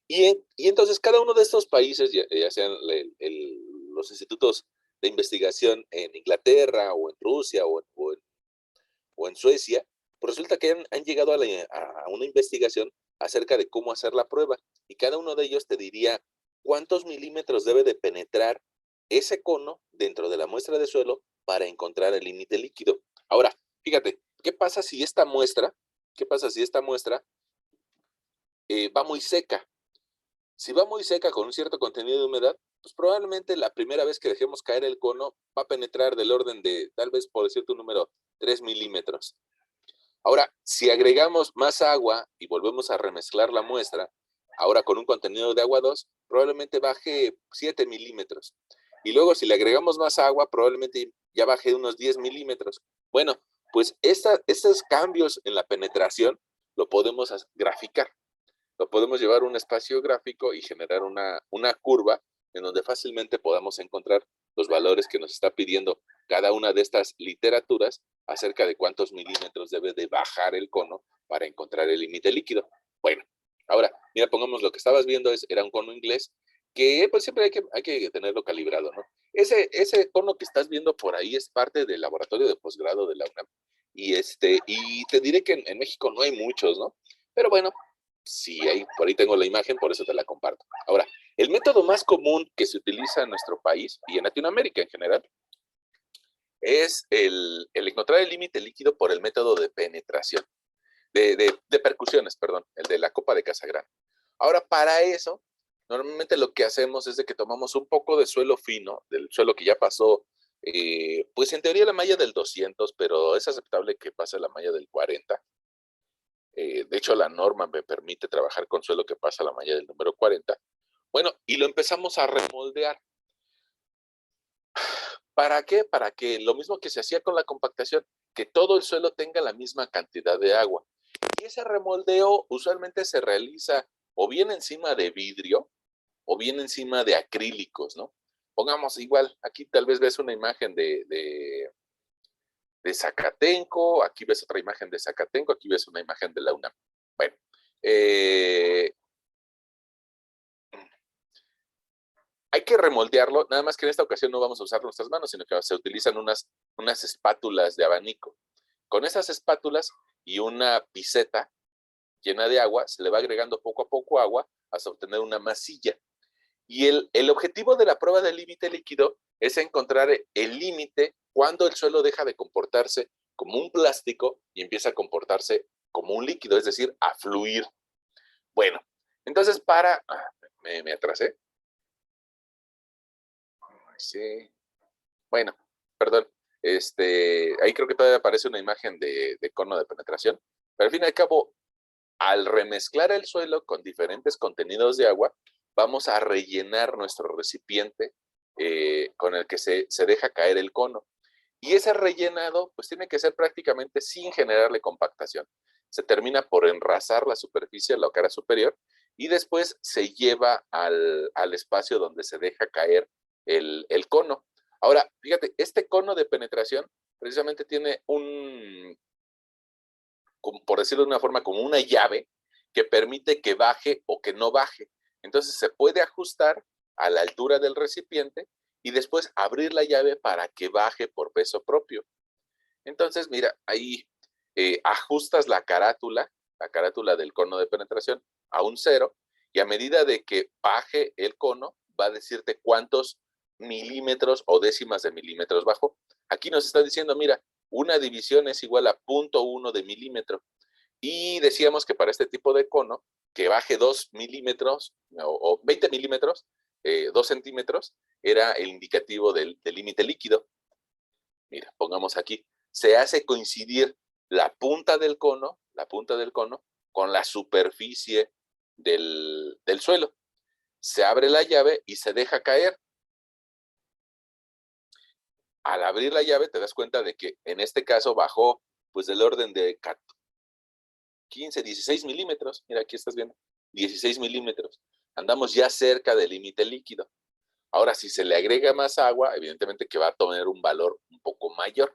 Y entonces cada uno de estos países, ya sean los institutos de investigación en Inglaterra o en Rusia o en Suecia, pues resulta que han llegado a una investigación acerca de cómo hacer la prueba. Y cada uno de ellos te diría cuántos milímetros debe de penetrar ese cono dentro de la muestra de suelo para encontrar el límite líquido. Ahora, fíjate, ¿qué pasa si esta muestra, va muy seca? Si va muy seca con un cierto contenido de humedad, pues probablemente la primera vez que dejemos caer el cono va a penetrar del orden de, tal vez por decirte un número, 3 milímetros. Ahora, si agregamos más agua y volvemos a remezclar la muestra, ahora con un contenido de agua 2, probablemente baje 7 milímetros. Y luego si le agregamos más agua, probablemente ya baje unos 10 milímetros. Bueno, pues estos cambios en la penetración lo podemos graficar. Lo podemos llevar a un espacio gráfico y generar una curva en donde fácilmente podamos encontrar los valores que nos está pidiendo cada una de estas literaturas acerca de cuántos milímetros debe de bajar el cono para encontrar el límite líquido. Bueno, ahora, mira, pongamos lo que estabas viendo, era un cono inglés, que pues siempre hay que tenerlo calibrado, ¿no? Ese cono que estás viendo por ahí es parte del laboratorio de posgrado de la UNAM. Y te diré que en México no hay muchos, ¿no? Pero bueno, sí, por ahí tengo la imagen, por eso te la comparto. Ahora, el método más común que se utiliza en nuestro país y en Latinoamérica en general es el encontrar el límite líquido por el método de penetración, de percusiones, perdón, el de la copa de Casagrande. Ahora, para eso, normalmente lo que hacemos es de que tomamos un poco de suelo fino, del suelo que ya pasó, pues en teoría la malla del 200, pero es aceptable que pase la malla del 40. De hecho, la norma me permite trabajar con suelo que pasa la malla del número 40. Bueno, y lo empezamos a remoldear. ¿Para qué? Para que lo mismo que se hacía con la compactación, que todo el suelo tenga la misma cantidad de agua. Y ese remoldeo usualmente se realiza o bien encima de vidrio o bien encima de acrílicos, ¿no? Pongamos igual, aquí tal vez ves una imagen de Zacatenco, aquí ves otra imagen de Zacatenco, aquí ves una imagen de la UNAM. Bueno, hay que remoldearlo, nada más que en esta ocasión no vamos a usar nuestras manos, sino que se utilizan unas espátulas de abanico. Con esas espátulas y una piseta, llena de agua, se le va agregando poco a poco agua hasta obtener una masilla. Y el objetivo de la prueba del límite líquido es encontrar el límite cuando el suelo deja de comportarse como un plástico y empieza a comportarse como un líquido, es decir, a fluir. Bueno, entonces me atrasé. Sí. Bueno, perdón. Ahí creo que todavía aparece una imagen de cono de penetración. Pero al fin y al cabo, al remezclar el suelo con diferentes contenidos de agua, vamos a rellenar nuestro recipiente con el que se deja caer el cono. Y ese rellenado, pues tiene que ser prácticamente sin generarle compactación. Se termina por enrasar la superficie, la cara superior, y después se lleva al espacio donde se deja caer el cono. Ahora, fíjate, este cono de penetración precisamente tiene por decirlo de una forma, como una llave que permite que baje o que no baje. Entonces se puede ajustar a la altura del recipiente y después abrir la llave para que baje por peso propio. Entonces, mira, ahí ajustas la carátula del cono de penetración a un 0, y a medida de que baje el cono, va a decirte cuántos milímetros o décimas de milímetros bajó. Aquí nos está diciendo, mira, una división es igual a 0.1 de milímetro. Y decíamos que para este tipo de cono, que baje 2 milímetros o 20 milímetros, 2 centímetros, era el indicativo del límite líquido. Mira, pongamos aquí, se hace coincidir la punta del cono con la superficie del suelo. Se abre la llave y se deja caer. Al abrir la llave te das cuenta de que en este caso bajó pues del orden de 15, 16 milímetros. Mira, aquí estás viendo, 16 milímetros. Andamos ya cerca del límite líquido. Ahora, si se le agrega más agua, evidentemente que va a tener un valor un poco mayor.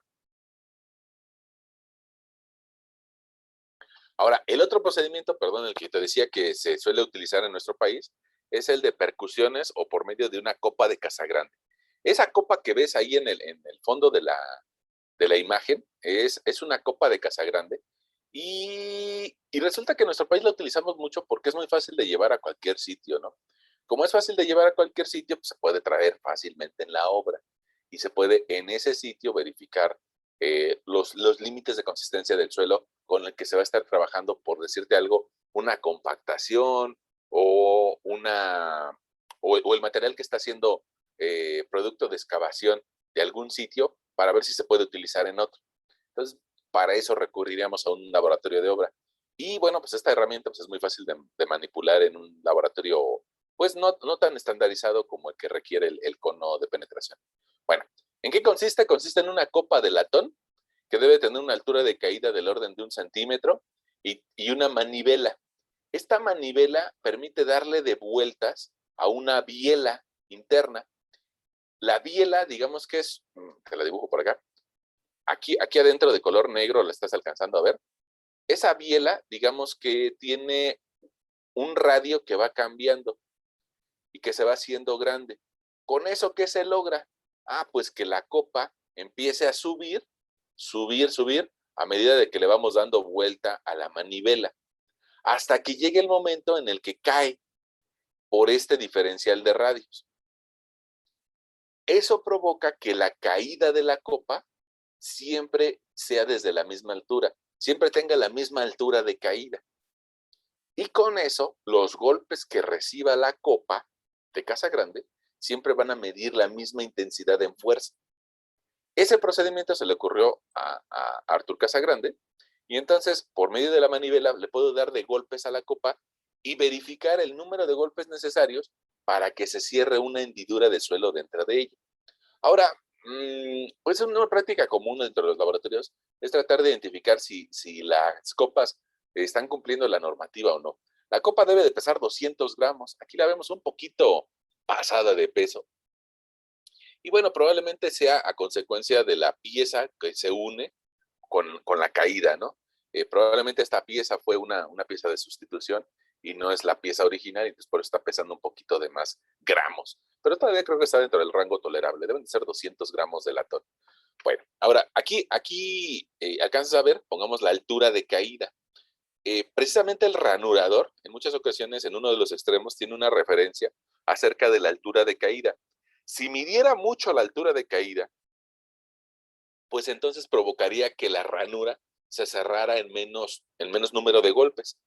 Ahora, el otro procedimiento, perdón, el que te decía que se suele utilizar en nuestro país, es el de percusiones o por medio de una copa de casagrande. Esa copa que ves ahí en el fondo de la imagen es una copa de casagrande, y resulta que en nuestro país la utilizamos mucho porque es muy fácil de llevar a cualquier sitio, ¿no? Como es fácil de llevar a cualquier sitio, pues se puede traer fácilmente en la obra y se puede en ese sitio verificar los límites de consistencia del suelo con el que se va a estar trabajando, por decirte algo, una compactación o, o el material que está haciendo producto de excavación de algún sitio para ver si se puede utilizar en otro. Entonces, para eso recurriríamos a un laboratorio de obra. Y bueno, pues esta herramienta pues, es muy fácil de manipular en un laboratorio, pues no tan estandarizado como el que requiere el cono de penetración. Bueno, ¿en qué consiste? Consiste en una copa de latón que debe tener una altura de caída del orden de 1 centímetro y una manivela. Esta manivela permite darle de vueltas a una biela interna. La biela, digamos que es, te la dibujo por acá, aquí adentro de color negro la estás alcanzando a ver. Esa biela, digamos que tiene un radio que va cambiando y que se va haciendo grande. ¿Con eso qué se logra? Pues que la copa empiece a subir, a medida de que le vamos dando vuelta a la manivela, hasta que llegue el momento en el que cae por este diferencial de radios. Eso provoca que la caída de la copa siempre sea desde la misma altura, siempre tenga la misma altura de caída. Y con eso, los golpes que reciba la copa de Casagrande siempre van a medir la misma intensidad en fuerza. Ese procedimiento se le ocurrió a Artur Casagrande, y entonces, por medio de la manivela, le puedo dar de golpes a la copa y verificar el número de golpes necesarios para que se cierre una hendidura de suelo dentro de ella. Ahora, pues una práctica común dentro de los laboratorios es tratar de identificar si las copas están cumpliendo la normativa o no. La copa debe de pesar 200 gramos. Aquí la vemos un poquito pasada de peso. Y bueno, probablemente sea a consecuencia de la pieza que se une con la caída, ¿no? Probablemente esta pieza fue una pieza de sustitución y no es la pieza original, y entonces por eso está pesando un poquito de más gramos. Pero todavía creo que está dentro del rango tolerable. Deben de ser 200 gramos de latón. Bueno, ahora aquí alcanzas a ver, pongamos la altura de caída. precisamente el ranurador, en muchas ocasiones, en uno de los extremos, tiene una referencia acerca de la altura de caída. Si midiera mucho la altura de caída, pues entonces provocaría que la ranura se cerrara en menos número de golpes.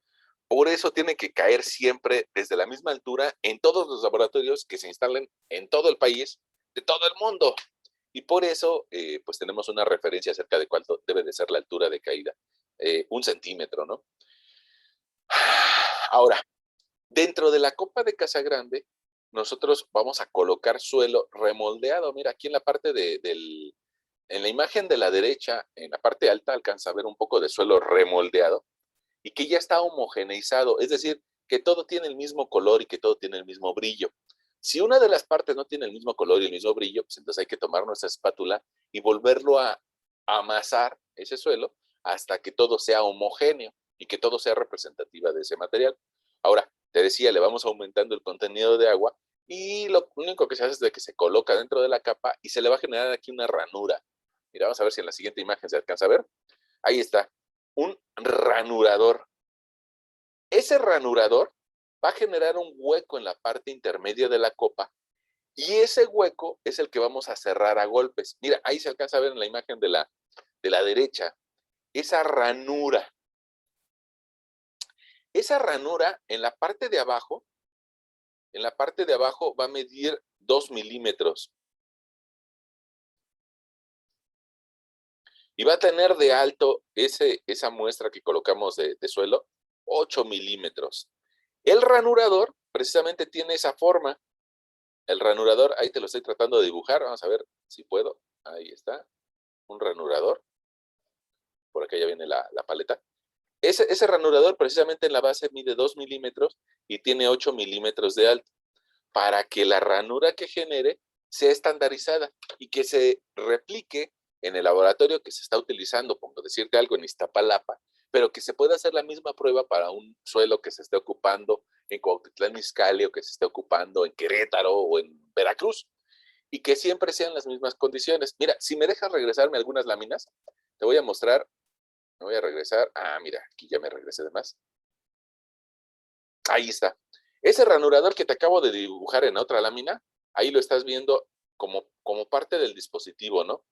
Por eso tiene que caer siempre desde la misma altura en todos los laboratorios que se instalen en todo el país, de todo el mundo. Y por eso, pues tenemos una referencia acerca de cuánto debe de ser la altura de caída. 1 centímetro, ¿no? Ahora, dentro de la copa de Casagrande, nosotros vamos a colocar suelo remoldeado. Mira, aquí en la parte en la imagen de la derecha, en la parte alta, alcanza a ver un poco de suelo remoldeado y que ya está homogeneizado, es decir, que todo tiene el mismo color y que todo tiene el mismo brillo. Si una de las partes no tiene el mismo color y el mismo brillo, pues entonces hay que tomar nuestra espátula y volverlo a amasar ese suelo hasta que todo sea homogéneo y que todo sea representativa de ese material. Ahora, te decía, le vamos aumentando el contenido de agua y lo único que se hace es de que se coloca dentro de la capa y se le va a generar aquí una ranura. Mira, vamos a ver si en la siguiente imagen se alcanza a ver. Ahí está, un ranurador. Ese ranurador va a generar un hueco en la parte intermedia de la copa y ese hueco es el que vamos a cerrar a golpes. Mira, ahí se alcanza a ver en la imagen de la derecha, esa ranura. Esa ranura en la parte de abajo va a medir 2 milímetros. Y va a tener de alto esa muestra que colocamos de suelo, 8 milímetros. El ranurador precisamente tiene esa forma. El ranurador, ahí te lo estoy tratando de dibujar. Vamos a ver si puedo. Ahí está. Un ranurador. Por acá ya viene la paleta. Ese ranurador precisamente en la base mide 2 milímetros y tiene 8 milímetros de alto, para que la ranura que genere sea estandarizada y que se replique en el laboratorio que se está utilizando, por decirte algo, en Iztapalapa, pero que se pueda hacer la misma prueba para un suelo que se esté ocupando en Cuautitlán Izcalli o que se esté ocupando en Querétaro o en Veracruz, y que siempre sean las mismas condiciones. Mira, si me dejas regresarme algunas láminas, te voy a mostrar, me voy a regresar, mira, aquí ya me regresé de más. Ahí está. Ese ranurador que te acabo de dibujar en otra lámina, ahí lo estás viendo como parte del dispositivo, ¿no?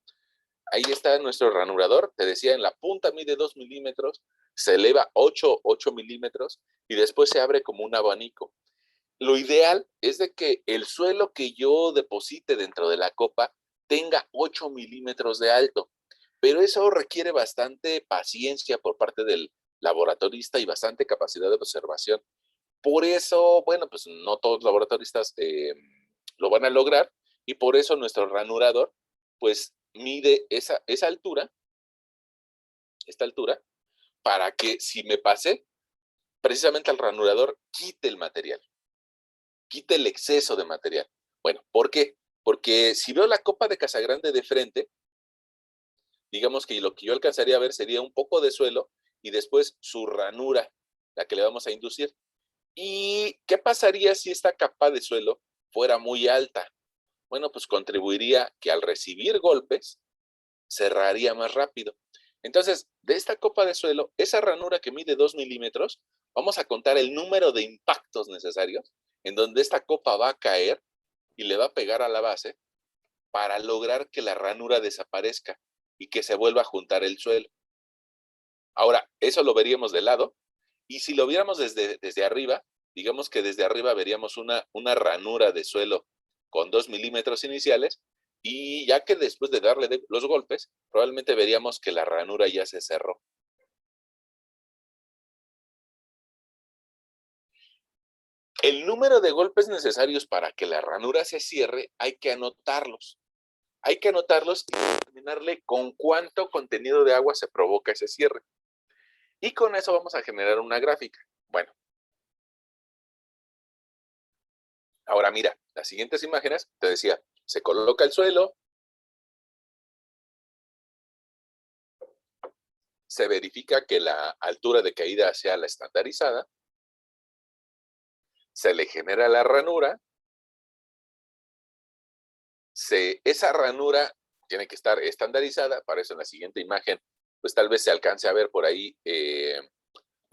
Ahí está nuestro ranurador, te decía, en la punta mide 2 milímetros, se eleva 8 milímetros y después se abre como un abanico. Lo ideal es de que el suelo que yo deposite dentro de la copa tenga 8 milímetros de alto, pero eso requiere bastante paciencia por parte del laboratorista y bastante capacidad de observación. Por eso, bueno, pues no todos los laboratoristas lo van a lograr y por eso nuestro ranurador, pues mide esa altura, esta altura, para que si me pase, precisamente al ranurador quite el material, quite el exceso de material. Bueno, ¿por qué? Porque si veo la copa de Casagrande de frente, digamos que lo que yo alcanzaría a ver sería un poco de suelo y después su ranura, la que le vamos a inducir. ¿Y qué pasaría si esta capa de suelo fuera muy alta? Bueno, pues contribuiría que al recibir golpes cerraría más rápido. Entonces, de esta copa de suelo, esa ranura que mide 2 milímetros, vamos a contar el número de impactos necesarios en donde esta copa va a caer y le va a pegar a la base para lograr que la ranura desaparezca y que se vuelva a juntar el suelo. Ahora, eso lo veríamos de lado, y si lo viéramos desde arriba, digamos que desde arriba veríamos una ranura de suelo con 2 milímetros iniciales, y ya que después de darle los golpes, probablemente veríamos que la ranura ya se cerró. El número de golpes necesarios para que la ranura se cierre hay que anotarlos. Hay que anotarlos y determinarle con cuánto contenido de agua se provoca ese cierre. Y con eso vamos a generar una gráfica. Bueno, ahora mira, las siguientes imágenes, te decía, se coloca el suelo, se verifica que la altura de caída sea la estandarizada, se le genera la ranura, esa ranura tiene que estar estandarizada, para eso en la siguiente imagen, pues tal vez se alcance a ver por ahí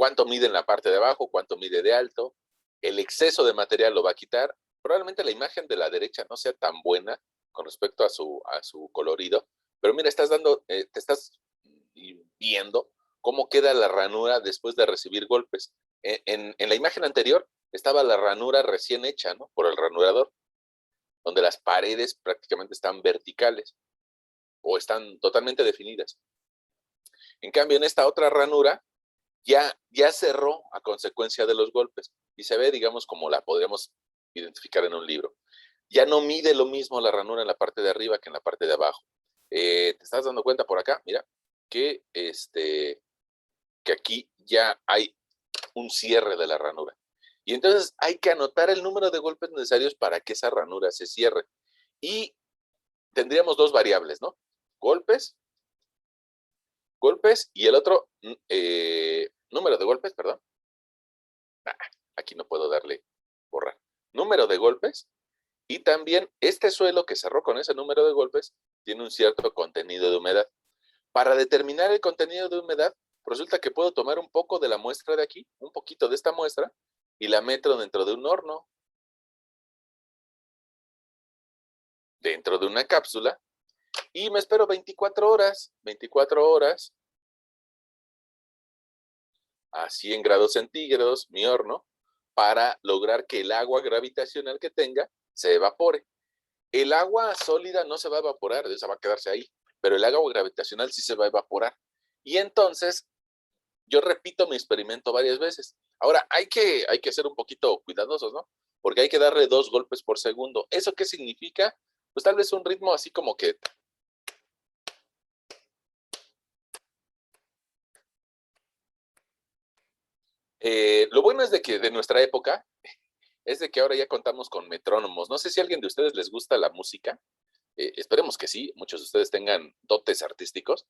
cuánto mide en la parte de abajo, cuánto mide de alto, el exceso de material lo va a quitar. Probablemente la imagen de la derecha no sea tan buena con respecto a su colorido, pero mira, te estás viendo cómo queda la ranura después de recibir golpes. En la imagen anterior estaba la ranura recién hecha, ¿no? Por el ranurador, donde las paredes prácticamente están verticales o están totalmente definidas. En cambio, en esta otra ranura ya cerró a consecuencia de los golpes y se ve, digamos, como la podríamos identificar en un libro. Ya no mide lo mismo la ranura en la parte de arriba que en la parte de abajo. ¿Te estás dando cuenta por acá? Mira, que, que aquí ya hay un cierre de la ranura. Y entonces hay que anotar el número de golpes necesarios para que esa ranura se cierre. Y tendríamos dos variables, ¿no? Golpes y el otro, número de golpes, perdón. Aquí no puedo darle borrar. Número de golpes y también este suelo que cerró con ese número de golpes tiene un cierto contenido de humedad. Para determinar el contenido de humedad, resulta que puedo tomar un poco de la muestra de aquí, un poquito de esta muestra, y la meto dentro de un horno, dentro de una cápsula, y me espero 24 horas, a 100 grados centígrados, mi horno, para lograr que el agua gravitacional que tenga se evapore. El agua sólida no se va a evaporar, esa va a quedarse ahí, pero el agua gravitacional sí se va a evaporar. Y entonces, yo repito mi experimento varias veces. Ahora, hay que ser un poquito cuidadosos, ¿no? Porque hay que darle 2 golpes por segundo. ¿Eso qué significa? Pues tal vez un ritmo así como que... lo bueno es de que de nuestra época, es de que ahora ya contamos con metrónomos. No sé si a alguien de ustedes les gusta la música. Esperemos que sí, muchos de ustedes tengan dotes artísticos.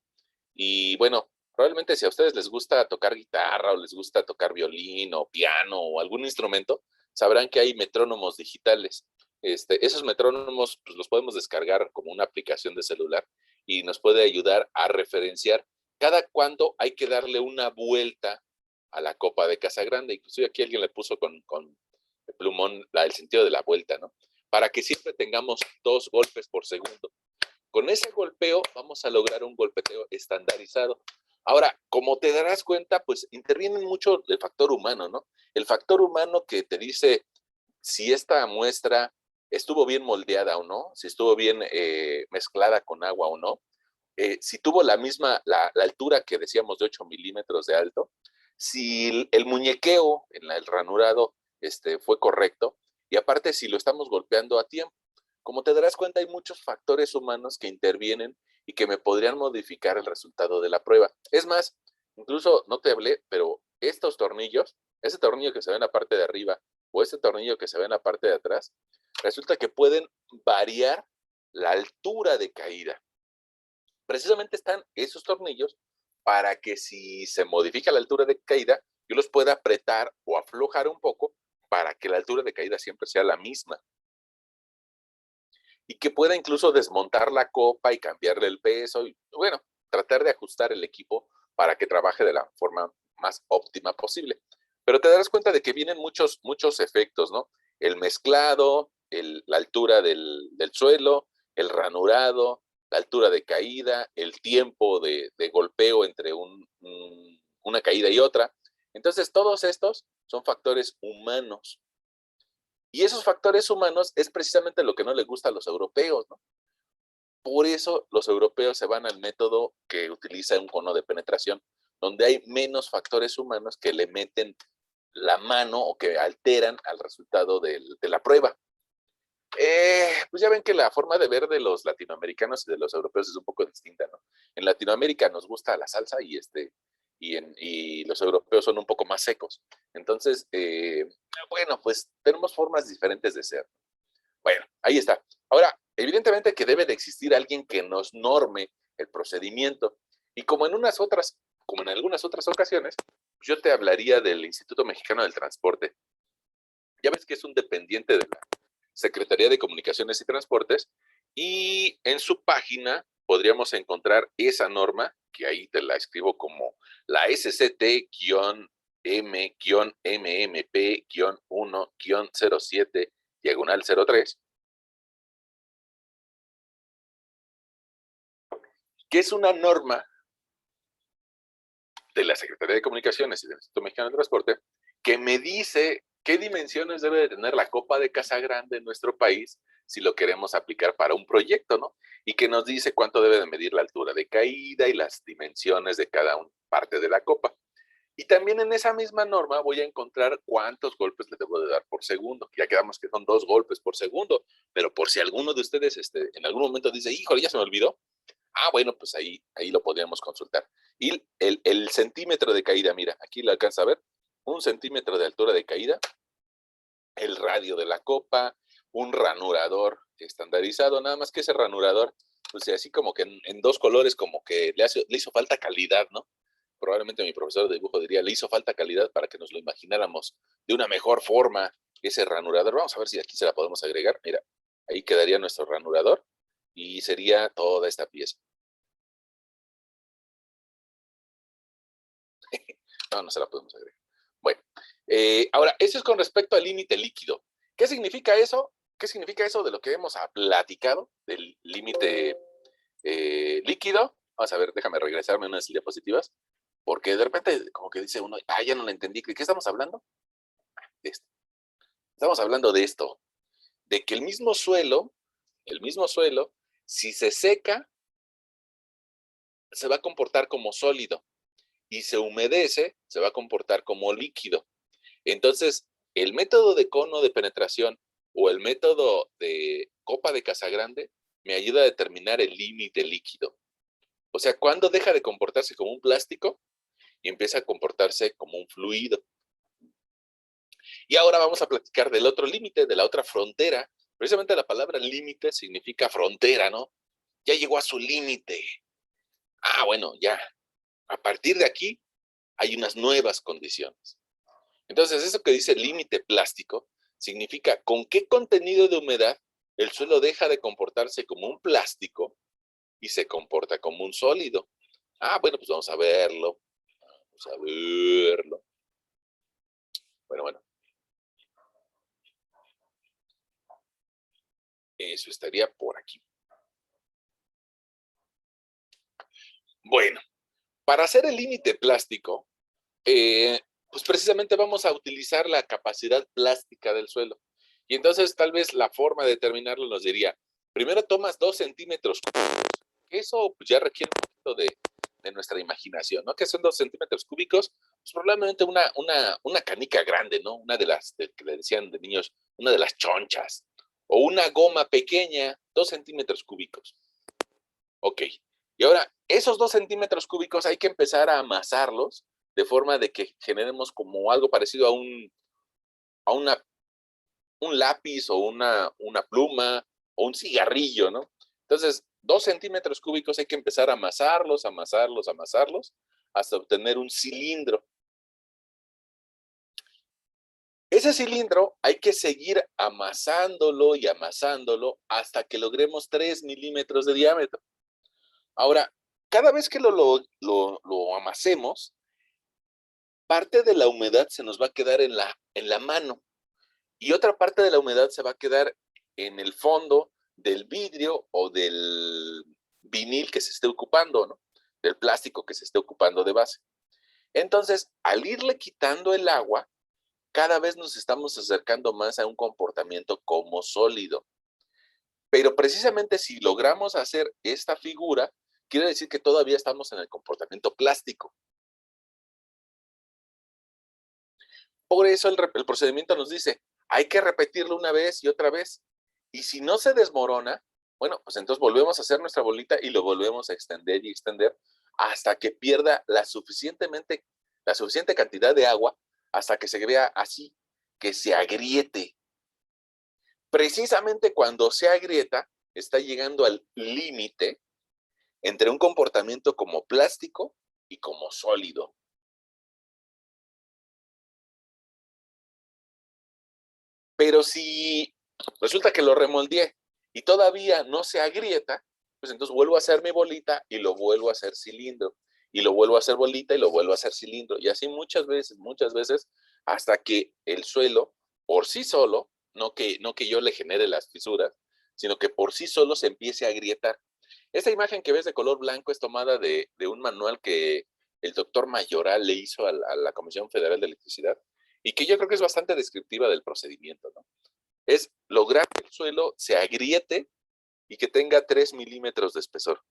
Y bueno, probablemente si a ustedes les gusta tocar guitarra o les gusta tocar violín o piano o algún instrumento, sabrán que hay metrónomos digitales. Esos metrónomos pues, los podemos descargar como una aplicación de celular y nos puede ayudar a referenciar cada cuándo hay que darle una vuelta a la copa de Casa Grande. Inclusive aquí alguien le puso con el plumón el sentido de la vuelta, ¿no? Para que siempre tengamos 2 golpes por segundo. Con ese golpeo vamos a lograr un golpeteo estandarizado. Ahora, como te darás cuenta, pues interviene mucho el factor humano, ¿no? El factor humano que te dice si esta muestra estuvo bien moldeada o no, si estuvo bien mezclada con agua o no, si tuvo la altura que decíamos de 8 milímetros de alto, si el muñequeo en el ranurado fue correcto, y aparte si lo estamos golpeando a tiempo. Como te darás cuenta, hay muchos factores humanos que intervienen y que me podrían modificar el resultado de la prueba. Es más, incluso no te hablé, pero estos tornillos, ese tornillo que se ve en la parte de arriba o este tornillo que se ve en la parte de atrás, resulta que pueden variar la altura de caída. Precisamente están esos tornillos para que si se modifica la altura de caída, yo los pueda apretar o aflojar un poco para que la altura de caída siempre sea la misma. Y que pueda incluso desmontar la copa y cambiarle el peso y, bueno, tratar de ajustar el equipo para que trabaje de la forma más óptima posible. Pero te darás cuenta de que vienen muchos efectos, ¿no? El mezclado, la altura del suelo, el ranurado, la altura de caída, el tiempo de golpeo entre una caída y otra. Entonces, todos estos son factores humanos. Y esos factores humanos es precisamente lo que no les gusta a los europeos, ¿no? Por eso los europeos se van al método que utiliza un cono de penetración, donde hay menos factores humanos que le meten la mano o que alteran al resultado de la prueba. Pues ya ven que la forma de ver de los latinoamericanos y de los europeos es un poco distinta, ¿no? En Latinoamérica nos gusta la salsa y los europeos son un poco más secos. Entonces, bueno, pues tenemos formas diferentes de ser. Bueno, ahí está. Ahora, evidentemente que debe de existir alguien que nos norme el procedimiento. Y como en algunas otras ocasiones, yo te hablaría del Instituto Mexicano del Transporte. Ya ves que es un dependiente de la Secretaría de Comunicaciones y Transportes, y en su página podríamos encontrar esa norma, que ahí te la escribo como la SCT-1 M-MMP-1-07-03, que es una norma de la Secretaría de Comunicaciones y del Instituto Mexicano de Transporte, que me dice qué dimensiones debe de tener la copa de Casagrande en nuestro país si lo queremos aplicar para un proyecto, ¿no? Y que nos dice cuánto debe de medir la altura de caída y las dimensiones de cada parte de la copa. Y también en esa misma norma voy a encontrar cuántos golpes le debo de dar por segundo. Ya quedamos que son 2 golpes por segundo, pero por si alguno de ustedes en algún momento dice, híjole, ya se me olvidó. Ah, bueno, pues ahí lo podríamos consultar. Y el centímetro de caída, mira, aquí lo alcanza a ver, 1 centímetro de altura de caída, el radio de la copa, un ranurador estandarizado, nada más que ese ranurador, pues así como que en 2 colores, como que le hizo falta calidad, ¿no? Probablemente mi profesor de dibujo diría, le hizo falta calidad para que nos lo imagináramos de una mejor forma, ese ranurador. Vamos a ver si aquí se la podemos agregar. Mira, ahí quedaría nuestro ranurador y sería toda esta pieza. No, no se la podemos agregar. Bueno, ahora, eso es con respecto al límite líquido. ¿Qué significa eso? ¿Qué significa eso de lo que hemos platicado del límite líquido? Vamos a ver, déjame regresarme a unas diapositivas, porque de repente como que dice uno, ya no lo entendí. ¿De qué estamos hablando? De esto. Estamos hablando de esto, de que el mismo suelo, si se seca, se va a comportar como sólido, y se humedece, se va a comportar como líquido. Entonces, el método de cono de penetración o el método de copa de Casagrande me ayuda a determinar el límite líquido. O sea, cuando deja de comportarse como un plástico y empieza a comportarse como un fluido. Y ahora vamos a platicar del otro límite, de la otra frontera. Precisamente la palabra límite significa frontera, ¿no? Ya llegó a su límite. Bueno, ya. A partir de aquí hay unas nuevas condiciones. Entonces, eso que dice límite plástico significa con qué contenido de humedad el suelo deja de comportarse como un plástico y se comporta como un sólido. Bueno, pues vamos a verlo. Vamos a verlo. Bueno. Eso estaría por aquí. Bueno, para hacer el límite plástico, pues precisamente vamos a utilizar la capacidad plástica del suelo. Y entonces tal vez la forma de determinarlo nos diría, primero tomas 2 centímetros cúbicos. Eso pues, ya requiere un poquito de nuestra imaginación, ¿no? ¿Qué son 2 centímetros cúbicos? Pues probablemente una canica grande, ¿no? Una de las que le decían de niños, una de las chonchas. O una goma pequeña, 2 centímetros cúbicos. Ok. Y ahora, esos 2 centímetros cúbicos hay que empezar a amasarlos de forma de que generemos como algo parecido a un lápiz o una pluma o un cigarrillo, ¿no? Entonces, 2 centímetros cúbicos hay que empezar a amasarlos hasta obtener un cilindro. Ese cilindro hay que seguir amasándolo y amasándolo hasta que logremos 3 milímetros de diámetro. Ahora, cada vez que lo amasemos, parte de la humedad se nos va a quedar en la mano y otra parte de la humedad se va a quedar en el fondo del vidrio o del vinil que se esté ocupando, ¿no? Del plástico que se esté ocupando de base. Entonces, al irle quitando el agua, cada vez nos estamos acercando más a un comportamiento como sólido. Pero precisamente si logramos hacer esta figura, quiere decir que todavía estamos en el comportamiento plástico. Por eso el procedimiento nos dice, hay que repetirlo una vez y otra vez. Y si no se desmorona, bueno, pues entonces volvemos a hacer nuestra bolita y lo volvemos a extender y extender hasta que pierda la suficiente cantidad de agua, hasta que se vea así, que se agriete. Precisamente cuando se agrieta, está llegando al límite entre un comportamiento como plástico y como sólido. Pero si resulta que lo remoldeé y todavía no se agrieta, pues entonces vuelvo a hacer mi bolita y lo vuelvo a hacer cilindro. y lo vuelvo a hacer bolita y lo vuelvo a hacer cilindro. Y así muchas veces, hasta que el suelo, por sí solo, no que yo le genere las fisuras, sino que por sí solo se empiece a agrietar. Esta imagen que ves de color blanco es tomada de un manual que el doctor Mayoral le hizo a la Comisión Federal de Electricidad y que yo creo que es bastante descriptiva del procedimiento, ¿no? Es lograr que el suelo se agriete y que tenga 3 milímetros de espesor,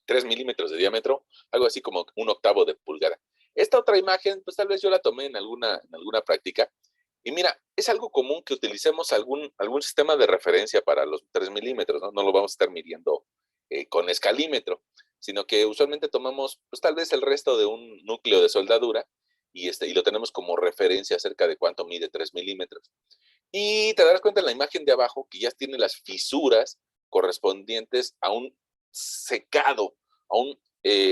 3 milímetros de diámetro, algo así como un octavo de pulgada. Esta otra imagen, pues tal vez yo la tomé en alguna práctica. Y mira, es algo común que utilicemos algún sistema de referencia para los 3 milímetros, ¿no? No lo vamos a estar midiendo con escalímetro, sino que usualmente tomamos, pues tal vez el resto de un núcleo de soldadura y lo tenemos como referencia acerca de cuánto mide 3 milímetros. Y te darás cuenta en la imagen de abajo que ya tiene las fisuras correspondientes a un secado,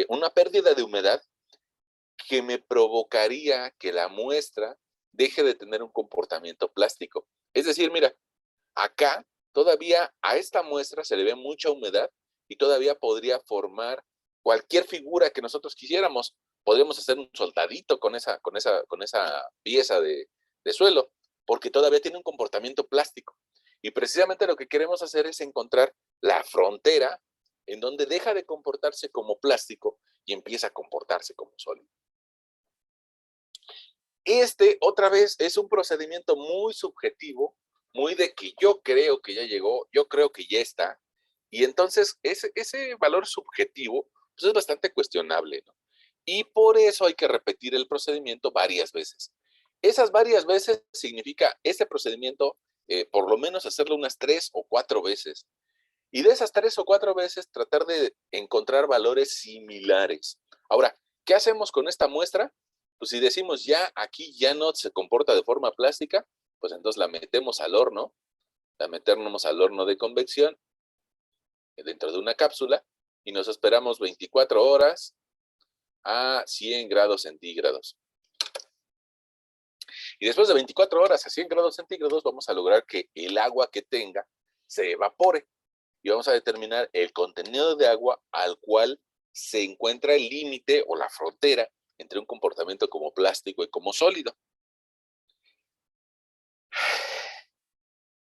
una pérdida de humedad que me provocaría que la muestra deje de tener un comportamiento plástico. Es decir, mira, acá todavía a esta muestra se le ve mucha humedad y todavía podría formar cualquier figura que nosotros quisiéramos. Podríamos hacer un soldadito con esa pieza de suelo, porque todavía tiene un comportamiento plástico. Y precisamente lo que queremos hacer es encontrar la frontera en donde deja de comportarse como plástico y empieza a comportarse como sólido. Otra vez, es un procedimiento muy subjetivo, muy de que yo creo que ya llegó, yo creo que ya está, y entonces ese valor subjetivo pues es bastante cuestionable, ¿no? Y por eso hay que repetir el procedimiento varias veces. Esas varias veces significa este procedimiento, por lo menos hacerlo unas 3 o 4 veces. Y de esas 3 o 4 veces tratar de encontrar valores similares. Ahora, ¿qué hacemos con esta muestra? Pues si decimos ya aquí ya no se comporta de forma plástica, pues entonces la metemos al horno de convección dentro de una cápsula y nos esperamos 24 horas a 100 grados centígrados. Y después de 24 horas a 100 grados centígrados vamos a lograr que el agua que tenga se evapore y vamos a determinar el contenido de agua al cual se encuentra el límite o la frontera entre un comportamiento como plástico y como sólido.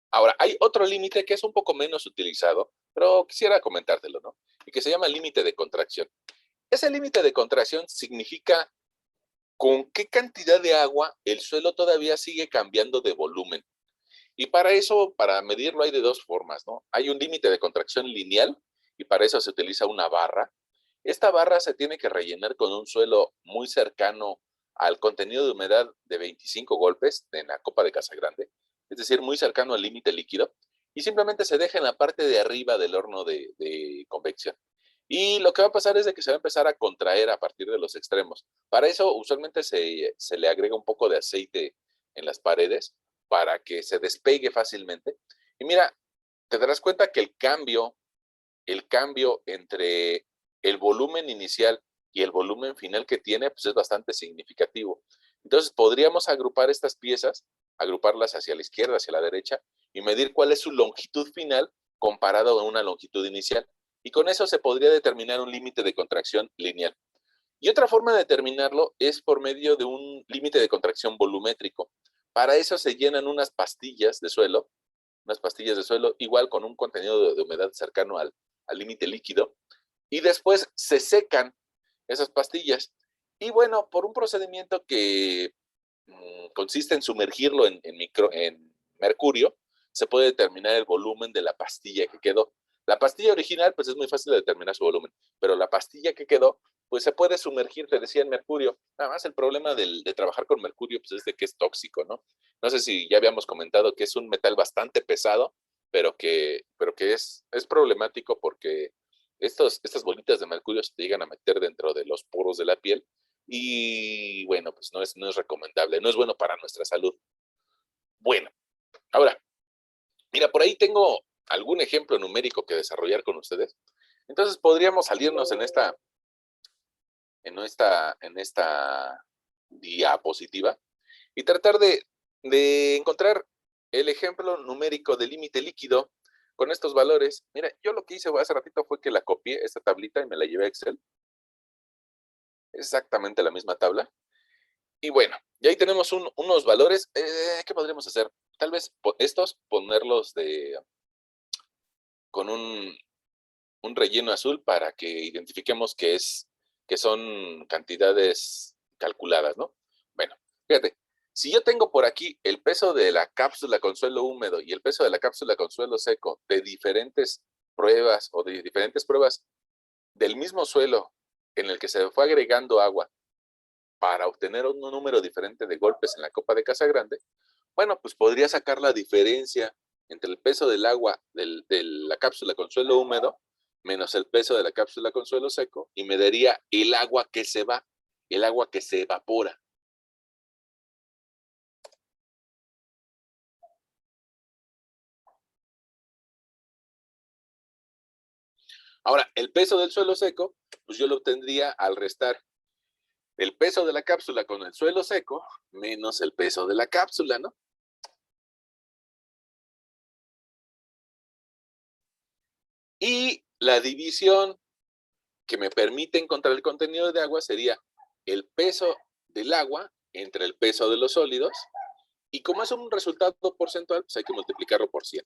Ahora, hay otro límite que es un poco menos utilizado, pero quisiera comentártelo, ¿no? Y que se llama límite de contracción. Ese límite de contracción significa con qué cantidad de agua el suelo todavía sigue cambiando de volumen. Y para eso, para medirlo hay de dos formas, ¿no? Hay un límite de contracción lineal y para eso se utiliza una barra. Esta barra se tiene que rellenar con un suelo muy cercano al contenido de humedad de 25 golpes en la copa de casa grande, es decir, muy cercano al límite líquido, y simplemente se deja en la parte de arriba del horno de convección. Y lo que va a pasar es de que se va a empezar a contraer a partir de los extremos. Para eso usualmente se le agrega un poco de aceite en las paredes para que se despegue fácilmente. Y mira, te darás cuenta que el cambio entre el volumen inicial y el volumen final que tiene, pues es bastante significativo. Entonces podríamos agrupar estas piezas, agruparlas hacia la izquierda, hacia la derecha, y medir cuál es su longitud final comparado a una longitud inicial. Y con eso se podría determinar un límite de contracción lineal. Y otra forma de determinarlo es por medio de un límite de contracción volumétrico. Para eso se llenan unas pastillas de suelo, igual con un contenido de humedad cercano al límite líquido, y después se secan esas pastillas. Y bueno, por un procedimiento que consiste en sumergirlo en mercurio, se puede determinar el volumen de la pastilla que quedó. La pastilla original, pues es muy fácil de determinar su volumen, pero la pastilla que quedó, pues se puede sumergir, te decía, en mercurio. Nada más el problema de trabajar con mercurio, pues es de que es tóxico, ¿no? No sé si ya habíamos comentado que es un metal bastante pesado, pero que es problemático porque estas bolitas de mercurio se llegan a meter dentro de los poros de la piel y bueno, pues no es recomendable, no es bueno para nuestra salud. Bueno, ahora, mira, por ahí tengo algún ejemplo numérico que desarrollar con ustedes. Entonces podríamos salirnos en esta diapositiva y tratar de encontrar el ejemplo numérico de límite líquido con estos valores. Mira, yo lo que hice hace ratito fue que la copié, esta tablita, y me la llevé a Excel. exactamente la misma tabla. Y bueno, y ahí tenemos unos valores. ¿Qué podríamos hacer? Tal vez estos ponerlos con un relleno azul para que identifiquemos que son cantidades calculadas, ¿no? Bueno, fíjate, si yo tengo por aquí el peso de la cápsula con suelo húmedo y el peso de la cápsula con suelo seco de diferentes pruebas o de diferentes pruebas del mismo suelo en el que se fue agregando agua para obtener un número diferente de golpes en la copa de Casa Grande, bueno, pues podría sacar la diferencia entre el peso del agua de la cápsula con suelo húmedo menos el peso de la cápsula con suelo seco y me daría el agua que se va, el agua que se evapora. Ahora, el peso del suelo seco, pues yo lo obtendría al restar el peso de la cápsula con el suelo seco menos el peso de la cápsula, ¿no? Y la división que me permite encontrar el contenido de agua sería el peso del agua entre el peso de los sólidos, y como es un resultado porcentual, pues hay que multiplicarlo por 100.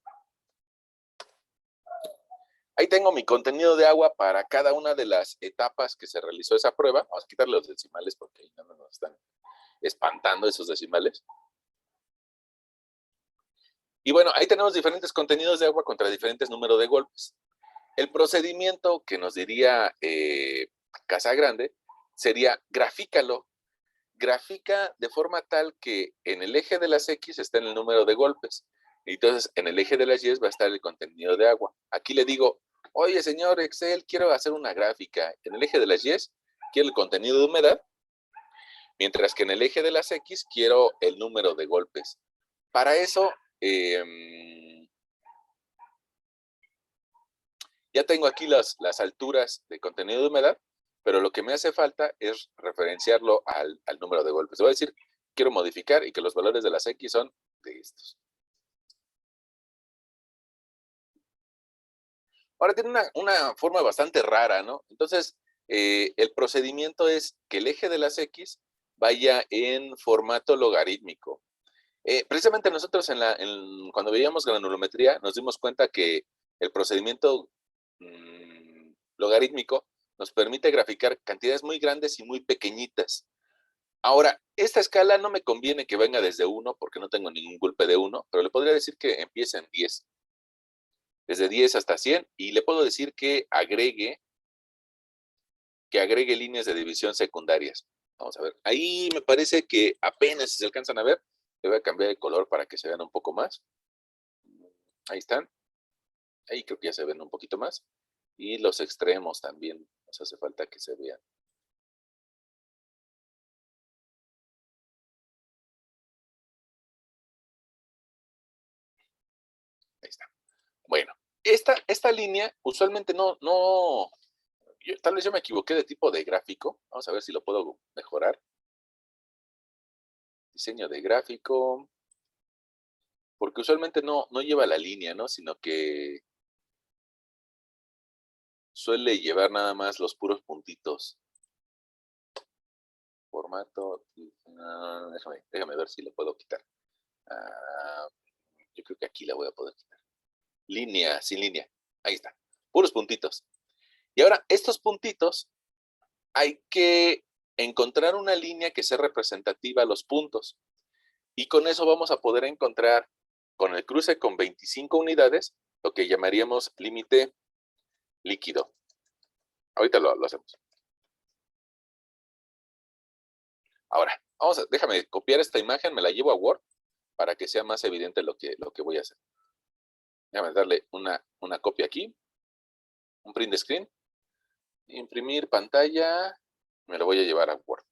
Ahí tengo mi contenido de agua para cada una de las etapas que se realizó esa prueba. Vamos a quitarle los decimales porque ahí no nos están espantando esos decimales. Y bueno, ahí tenemos diferentes contenidos de agua contra diferentes números de golpes. El procedimiento que nos diría Casa Grande sería grafícalo. Grafica de forma tal que en el eje de las X está en el número de golpes. Entonces, en el eje de las Y va a estar el contenido de agua. Aquí le digo, oye, señor Excel, quiero hacer una gráfica. En el eje de las Y quiero el contenido de humedad, mientras que en el eje de las X quiero el número de golpes. Para eso, ya tengo aquí las alturas de contenido de humedad, pero lo que me hace falta es referenciarlo al número de golpes. Le voy a decir, quiero modificar y que los valores de las X son de estos. Ahora tiene una forma bastante rara, ¿no? Entonces, el procedimiento es que el eje de las X vaya en formato logarítmico. Precisamente nosotros cuando veíamos granulometría nos dimos cuenta que el procedimiento logarítmico nos permite graficar cantidades muy grandes y muy pequeñitas. Ahora, esta escala no me conviene que venga desde 1 porque no tengo ningún golpe de 1, pero le podría decir que empiece en 10. Desde 10 hasta 100, y le puedo decir que agregue líneas de división secundarias. Vamos a ver, ahí me parece que apenas si se alcanzan a ver, le voy a cambiar de color para que se vean un poco más. Ahí están. Ahí creo que ya se ven un poquito más. Y los extremos también nos hace falta que se vean. Ahí está. Bueno, esta línea usualmente tal vez yo me equivoqué de tipo de gráfico. Vamos a ver si lo puedo mejorar. Diseño de gráfico. Porque usualmente no lleva la línea, ¿no? Sino que suele llevar nada más los puros puntitos. Formato. Déjame ver si lo puedo quitar. Yo creo que aquí la voy a poder quitar. Línea, sin línea. Ahí está. Puros puntitos. Y ahora, estos puntitos, hay que encontrar una línea que sea representativa a los puntos. Y con eso vamos a poder encontrar, con el cruce con 25 unidades, lo que llamaríamos límite líquido. Ahorita lo hacemos. Ahora, déjame copiar esta imagen, me la llevo a Word para que sea más evidente lo que voy a hacer. Déjame darle una copia aquí, un print screen, imprimir pantalla, me lo voy a llevar a Word.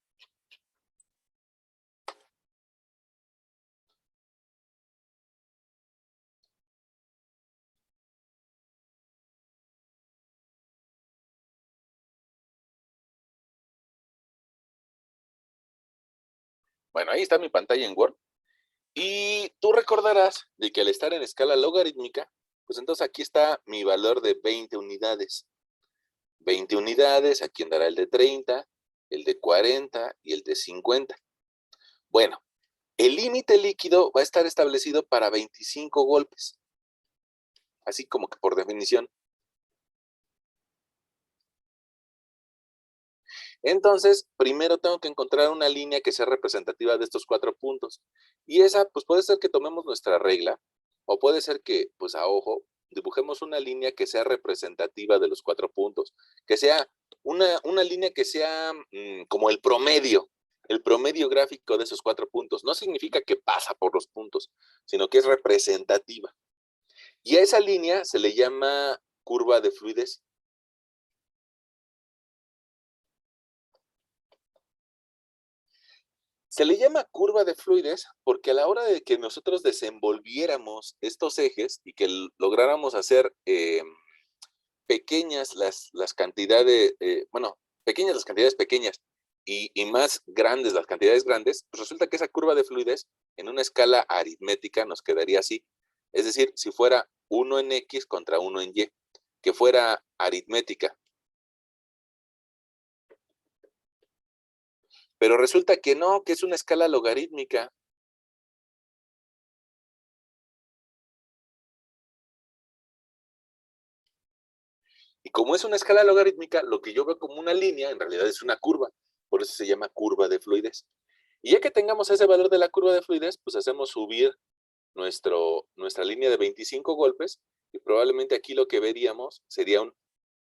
Bueno, ahí está mi pantalla en Word. Y tú recordarás de que al estar en escala logarítmica, pues entonces aquí está mi valor de 20 unidades. 20 unidades, aquí andará el de 30, el de 40 y el de 50. Bueno, el límite líquido va a estar establecido para 25 golpes, así como que por definición. Entonces, primero tengo que encontrar una línea que sea representativa de estos 4 puntos. Y esa, pues puede ser que tomemos nuestra regla, o puede ser que, pues a ojo, dibujemos una línea que sea representativa de los 4 puntos, que sea una línea que sea como el promedio gráfico de esos 4 puntos. No significa que pasa por los puntos, sino que es representativa. Y a esa línea se le llama curva de fluidez. Se le llama curva de fluidez porque a la hora de que nosotros desenvolviéramos estos ejes y que lográramos hacer pequeñas las cantidades, bueno, pequeñas las cantidades pequeñas y más grandes las cantidades grandes, pues resulta que esa curva de fluidez en una escala aritmética nos quedaría así. Es decir, si fuera 1 en X contra 1 en Y, que fuera aritmética. Pero resulta que no, que es una escala logarítmica. Y como es una escala logarítmica, lo que yo veo como una línea, en realidad es una curva. Por eso se llama curva de fluidez. Y ya que tengamos ese valor de la curva de fluidez, pues hacemos subir nuestra línea de 25 golpes y probablemente aquí lo que veríamos sería un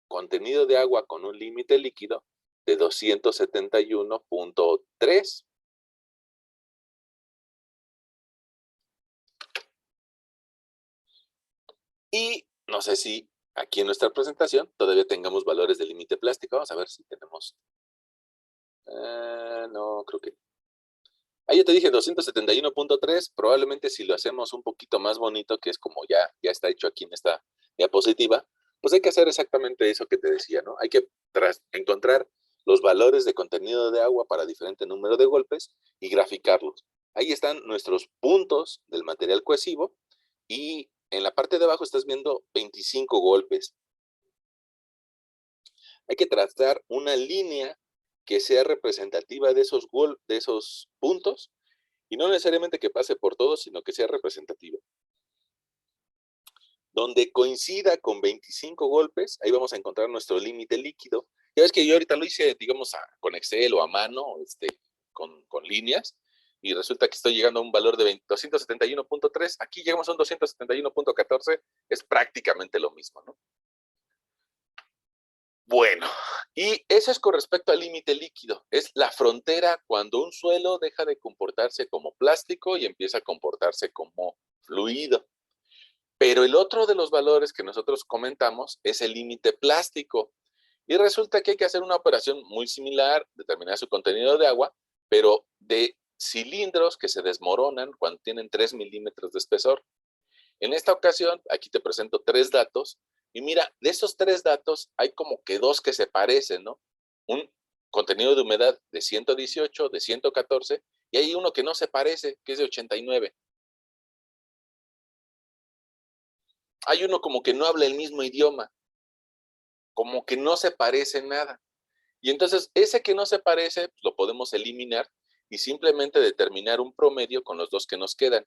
contenido de agua con un límite líquido de 271.3. Y no sé si aquí en nuestra presentación todavía tengamos valores de límite plástico. Vamos a ver si tenemos. No, creo que. Ahí yo te dije 271.3. Probablemente si lo hacemos un poquito más bonito, que es como ya está hecho aquí en esta diapositiva, pues hay que hacer exactamente eso que te decía, ¿no? Hay que encontrar los valores de contenido de agua para diferente número de golpes y graficarlos. Ahí están nuestros puntos del material cohesivo y en la parte de abajo estás viendo 25 golpes. Hay que trazar una línea que sea representativa de esos puntos y no necesariamente que pase por todos, sino que sea representativa. Donde coincida con 25 golpes, ahí vamos a encontrar nuestro límite líquido. Ya ves que yo ahorita lo hice, digamos, con Excel o a mano, con líneas, y resulta que estoy llegando a un valor de 271.3. Aquí llegamos a un 271.14, es prácticamente lo mismo, ¿no? Bueno, y eso es con respecto al límite líquido. Es la frontera cuando un suelo deja de comportarse como plástico y empieza a comportarse como fluido. Pero el otro de los valores que nosotros comentamos es el límite plástico. Y resulta que hay que hacer una operación muy similar, determinar su contenido de agua, pero de cilindros que se desmoronan cuando tienen 3 milímetros de espesor. En esta ocasión, aquí te presento 3 datos, y mira, de esos 3 datos hay como que 2 que se parecen, ¿no? Un contenido de humedad de 118, de 114, y hay uno que no se parece, que es de 89. Hay uno como que no habla el mismo idioma, como que no se parece en nada. Y entonces, ese que no se parece, pues, lo podemos eliminar y simplemente determinar un promedio con los 2 que nos quedan.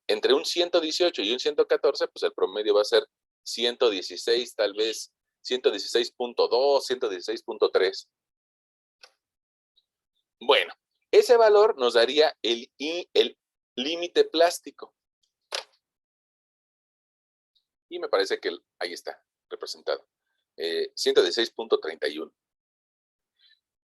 Entre un 118 y un 114, pues el promedio va a ser 116, tal vez 116.2, 116.3. Bueno, ese valor nos daría el límite plástico. Y me parece que ahí está representado. 116.31.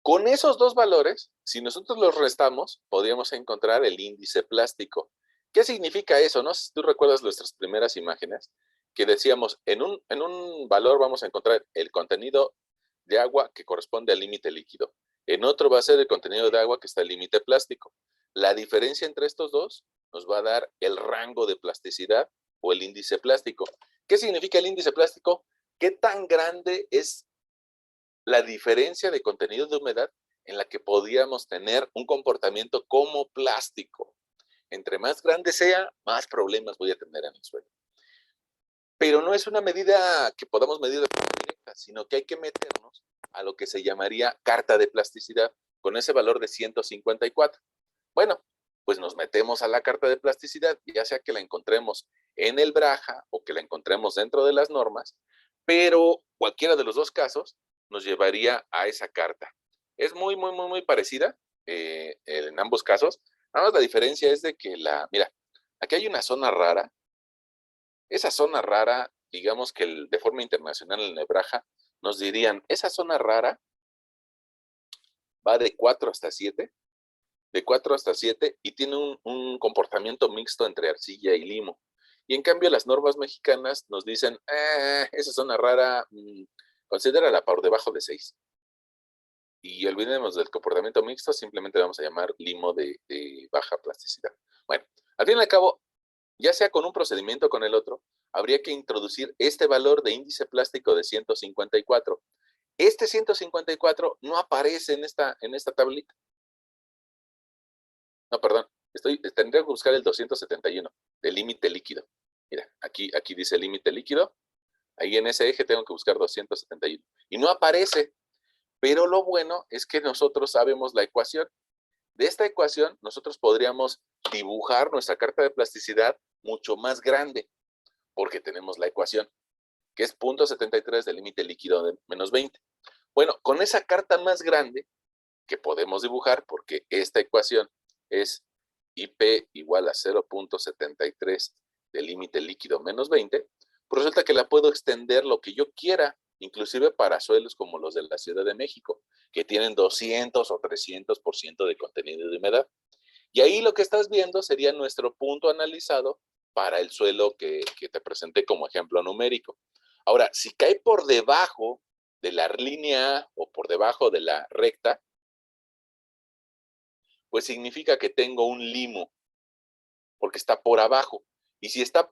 Con esos 2 valores, si nosotros los restamos, podríamos encontrar el índice plástico. ¿Qué significa eso? No sé si tú recuerdas nuestras primeras imágenes, que decíamos, en un valor vamos a encontrar el contenido de agua que corresponde al límite líquido. En otro va a ser el contenido de agua que está al límite plástico. La diferencia entre estos dos nos va a dar el rango de plasticidad o el índice plástico. ¿Qué significa el índice plástico? ¿Qué tan grande es la diferencia de contenido de humedad en la que podríamos tener un comportamiento como plástico? Entre más grande sea, más problemas voy a tener en el suelo. Pero no es una medida que podamos medir de forma directa. carta, sino que hay que meternos a lo que se llamaría carta de plasticidad, con ese valor de 154. Bueno, pues nos metemos a la carta de plasticidad, ya sea que la encontremos en el Braja o que la encontremos dentro de las normas, pero cualquiera de los dos casos nos llevaría a esa carta. Es muy parecida en ambos casos. Nada más la diferencia es de que mira, aquí hay una zona rara. Esa zona rara, digamos que de forma internacional en el Braja, nos dirían, esa zona rara va de 4 hasta 7, de 4 hasta 7 y tiene un comportamiento mixto entre arcilla y limo. Y en cambio las normas mexicanas nos dicen, esa zona rara, considérala por debajo de 6. Y olvidemos del comportamiento mixto, simplemente vamos a llamar limo de baja plasticidad. Bueno, al fin y al cabo, ya sea con un procedimiento o con el otro, habría que introducir este valor de índice plástico de 154. Este 154 no aparece en esta tablita. No, perdón, tendría que buscar el 271, del límite líquido. Mira, aquí dice límite líquido, ahí en ese eje tengo que buscar 271. Y no aparece, pero lo bueno es que nosotros sabemos la ecuación. De esta ecuación, nosotros podríamos dibujar nuestra carta de plasticidad mucho más grande, porque tenemos la ecuación, que es 0.73 del límite líquido de menos 20. Bueno, con esa carta más grande que podemos dibujar, porque esta ecuación es IP igual a 0.73 del límite líquido menos 20, pues resulta que la puedo extender lo que yo quiera, inclusive para suelos como los de la Ciudad de México, que tienen 200 o 300% de contenido de humedad. Y ahí lo que estás viendo sería nuestro punto analizado para el suelo que te presenté como ejemplo numérico. Ahora, si cae por debajo de la línea A o por debajo de la recta, pues significa que tengo un limo, porque está por abajo. Y si está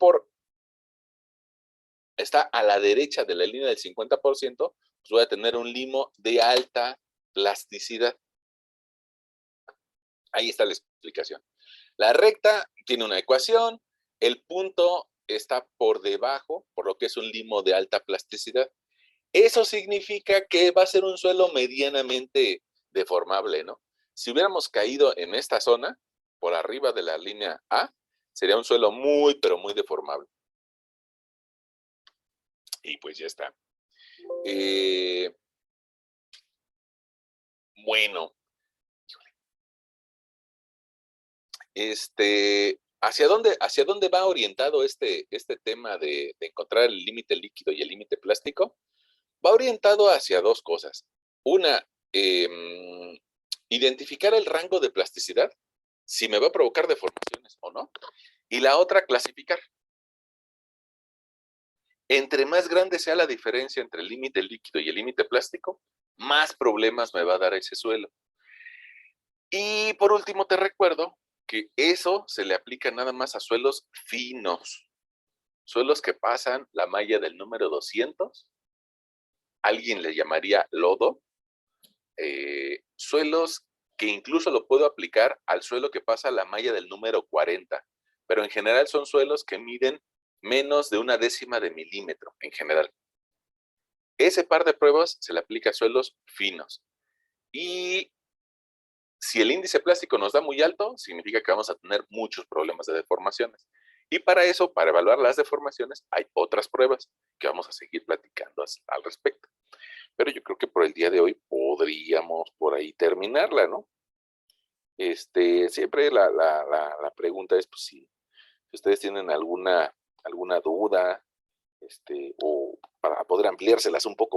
a la derecha de la línea del 50%, pues voy a tener un limo de alta plasticidad. Ahí está la explicación. La recta tiene una ecuación, el punto está por debajo, por lo que es un limo de alta plasticidad. Eso significa que va a ser un suelo medianamente deformable, ¿no? Si hubiéramos caído en esta zona, por arriba de la línea A, sería un suelo pero muy deformable. Y pues ya está. Bueno, ¿hacia dónde va orientado este tema de encontrar el límite líquido y el límite plástico? Va orientado hacia dos cosas. Una, identificar el rango de plasticidad, si me va a provocar deformaciones o no. Y la otra, clasificar. Entre más grande sea la diferencia entre el límite líquido y el límite plástico, más problemas me va a dar ese suelo. Y por último, te recuerdo que eso se le aplica nada más a suelos finos. Suelos que pasan la malla del número 200, alguien le llamaría lodo. Suelos que incluso lo puedo aplicar al suelo que pasa la malla del número 40, pero en general son suelos que miden menos de 1/10 de milímetro, en general. Ese par de pruebas se le aplica a suelos finos. Y si el índice plástico nos da muy alto, significa que vamos a tener muchos problemas de deformaciones. Y para eso, para evaluar las deformaciones, hay otras pruebas que vamos a seguir platicando al respecto. Pero yo creo que por el día de hoy podríamos por ahí terminarla, ¿no? Siempre la pregunta es, pues, si ustedes tienen alguna duda, o para poder ampliárselas un poco